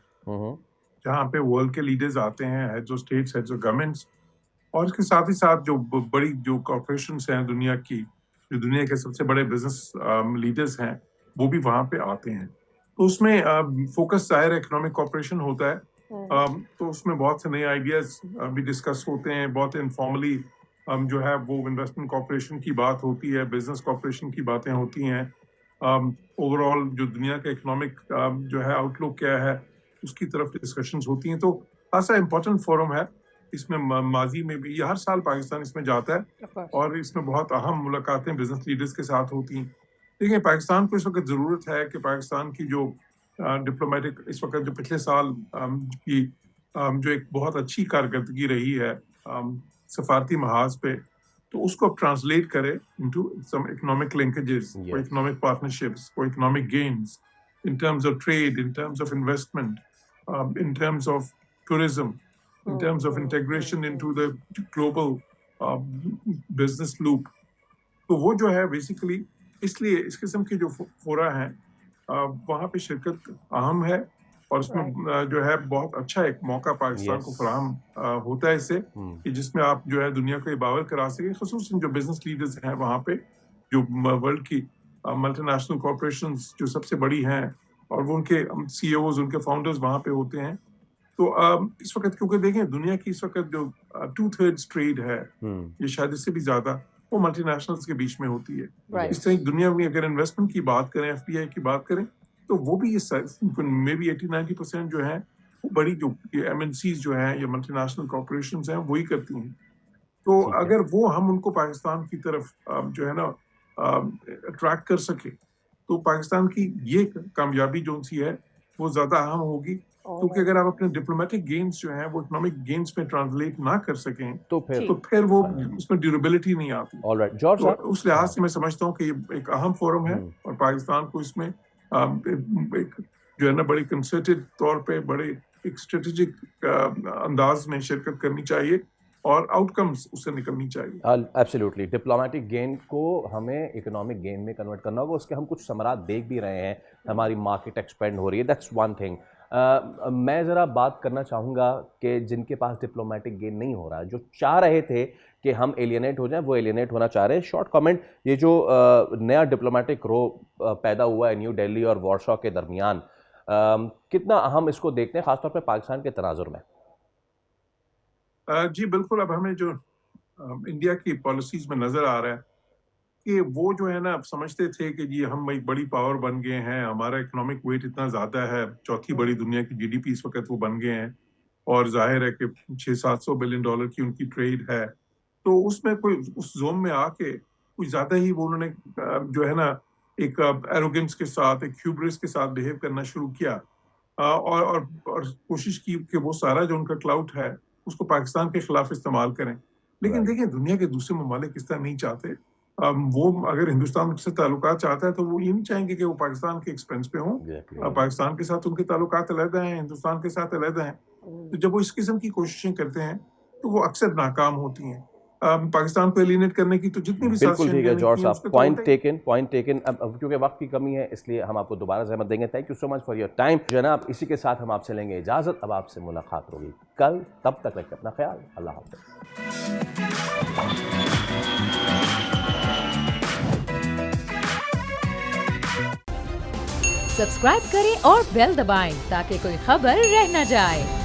Speaker 10: जहाँ पे वर्ल्ड के लीडर्स आते हैं, heads of states, heads of governments, और इसके साथ ही साथ जो बड़ी जो कॉर्पोरेशंस हैं दुनिया की, जो दुनिया के सबसे बड़े बिजनेस लीडर्स हैं, वो भी वहाँ पे आते हैं। तो उसमें फोकस जाहिर इकोनॉमिक कॉर्पोरेशन होता है। तो उसमें बहुत से नए आइडियाज भी डिस्कस होते हैं। बहुत इनफॉर्मली जो है वो इन्वेस्टमेंट कॉर्पोरेशन की बात होती है, बिजनेस कॉर्पोरेशन की बातें होती हैं। ओवरऑल जो दुनिया का इकोनॉमिक जो है आउटलुक क्या है उसकी तरफ डिस्कशंस होती हैं। तो खासा इम्पोर्टेंट फोरम है। इसमें माजी में भी ये हर साल पाकिस्तान इसमें जाता है और इसमें बहुत अहम मुलाकातें बिजनेस लीडर्स के साथ होती हैं। देखिए, पाकिस्तान को इस वक्त ज़रूरत है कि पाकिस्तान की जो डिप्लोमेटिक इस वक्त जो पिछले साल की जो एक बहुत अच्छी कारकर्दगी रही है सफारती महाज पे, तो उसको ट्रांसलेट करे इनटू सम इकोनॉमिक लिंकेजेस, और इकोनॉमिक पार्टनरशिप्स, और economic gains in terms of trade, in terms of investment, in terms of tourism, in terms of integration into the global business loop. तो वो जो है बेसिकली इसलिए इस किस्म की जो फोरा हैं वहाँ पे शिरकत अहम है और उसमें जो है बहुत अच्छा एक मौका पाकिस्तान को फराहम होता है इससे कि जिसमें आप जो है दुनिया को बावर करा सके, खुसूसन जो बिजनेस लीडर्स हैं वहाँ पे, जो वर्ल्ड की मल्टीनेशनल कॉर्पोरेशंस जो सबसे बड़ी हैं और वो उनके सीईओज, उनके फाउंडर्स वहाँ पे होते हैं। तो इस वक्त क्योंकि देखें दुनिया की इस वक्त जो 2/3 ट्रेड है, ये शायद इससे भी ज्यादा वो मल्टीनेशनल्स के बीच में होती है। इस तरह दुनिया में अगर इन्वेस्टमेंट की बात करें, एफडीआई की बात करें, तो वो भी मे बी 80-90% जो है वो बड़ी जो एमएनसीज जो हैं या मल्टीनेशनल कॉर्पोरेशंस हैं वही करती हैं। तो
Speaker 1: ठीक है।
Speaker 10: अगर वो हम उनको पाकिस्तान की तरफ जो है ना अट्रैक्ट कर सके, तो पाकिस्तान की ये कामयाबी जो सी है वो ज्यादा अहम होगी, क्योंकि अगर आप अपने डिप्लोमेटिक गेन्स जो हैं वो इकोनॉमिक गेन्स में ट्रांसलेट ना कर सकें
Speaker 1: तो फिर
Speaker 10: तो फिर वो उसमें ड्यूरेबिलिटी नहीं आती।
Speaker 1: ऑलराइट जॉर्ज
Speaker 10: तो
Speaker 1: साहब,
Speaker 10: उस लिहाज
Speaker 1: हाँ।
Speaker 10: से मैं समझता हूँ कि ये एक अहम फोरम है और पाकिस्तान को इसमें एक जो है ना बड़ी कंसर्टेड तौर पे बड़े एक स्ट्रेटेजिक अंदाज में शिरकत करनी चाहिए और आउटकम्स उससे निकलनी चाहिए।
Speaker 1: एब्सोल्युटली डिप्लोमेटिक गेन को हमें इकोनॉमिक गेन में कन्वर्ट करना होगा। उसके हम कुछ समरात देख भी रहे हैं, हमारी मार्केट एक्सपेंड हो रही है, दैट्स वन थिंग। मैं ज़रा बात करना चाहूँगा कि जिनके पास डिप्लोमेटिक गेन नहीं हो रहा, जो चाह रहे थे कि हम एलियनेट हो जाएं, वो एलियनेट होना चाह रहे हैं। शॉर्ट कमेंट, ये जो नया डिप्लोमेटिक रो पैदा हुआ है न्यू दिल्ली और वार्सो के दरमियान, कितना अहम इसको देखते हैं खासतौर पर पाकिस्तान के तनाजुर में?
Speaker 10: जी बिल्कुल, अब हमें जो इंडिया की पॉलिसीज में नजर आ रहा है कि वो जो है ना समझते थे कि जी हम एक बड़ी पावर बन गए हैं, हमारा इकोनॉमिक वेट इतना ज्यादा है, चौथी बड़ी दुनिया की जीडीपी इस वक्त वो बन गए हैं और जाहिर है कि 600-700 बिलियन डॉलर की उनकी ट्रेड है, तो उसमें कोई उस जोन में आके कुछ ज्यादा ही वो उन्होंने जो है ना एक एरोगेंस के साथ, एक ह्यूब्रिस के साथ बिहेव करना शुरू किया और कोशिश की कि वो सारा जो उनका क्लाउट है उसको पाकिस्तान के खिलाफ इस्तेमाल करें। लेकिन देखिए दुनिया के दूसरे ममालिक इस तरह नहीं चाहते। वो अगर हिंदुस्तान से ताल्लुकात चाहता है तो वो ये नहीं चाहेंगे कि वो पाकिस्तान के एक्सपेंस पे हों। पाकिस्तान के साथ उनके ताल्लुकात अलग हैं, हिंदुस्तान के साथ अलग हैं। तो जब वो इस किस्म की कोशिशें करते हैं तो वो अक्सर नाकाम होती हैं। पाकिस्तान को एलिनेट करने की तो जितनी भी
Speaker 1: बिल्कुल ठीक है जॉर्ज साहब, पॉइंट टेकन। अब क्योंकि वक्त की कमी है इसलिए हम आपको दोबारा ज़हमत देंगे। Thank you so much for your time जनाब। इसी के साथ हम आपसे लेंगे इजाज़त, अब आपसे मुलाकात होगी कल, तब तक रखें अपना ख्याल, अल्लाह हाफ़िज़।
Speaker 11: सब्सक्राइब करें और बेल दबाएं ताकि कोई खबर रह न जाए।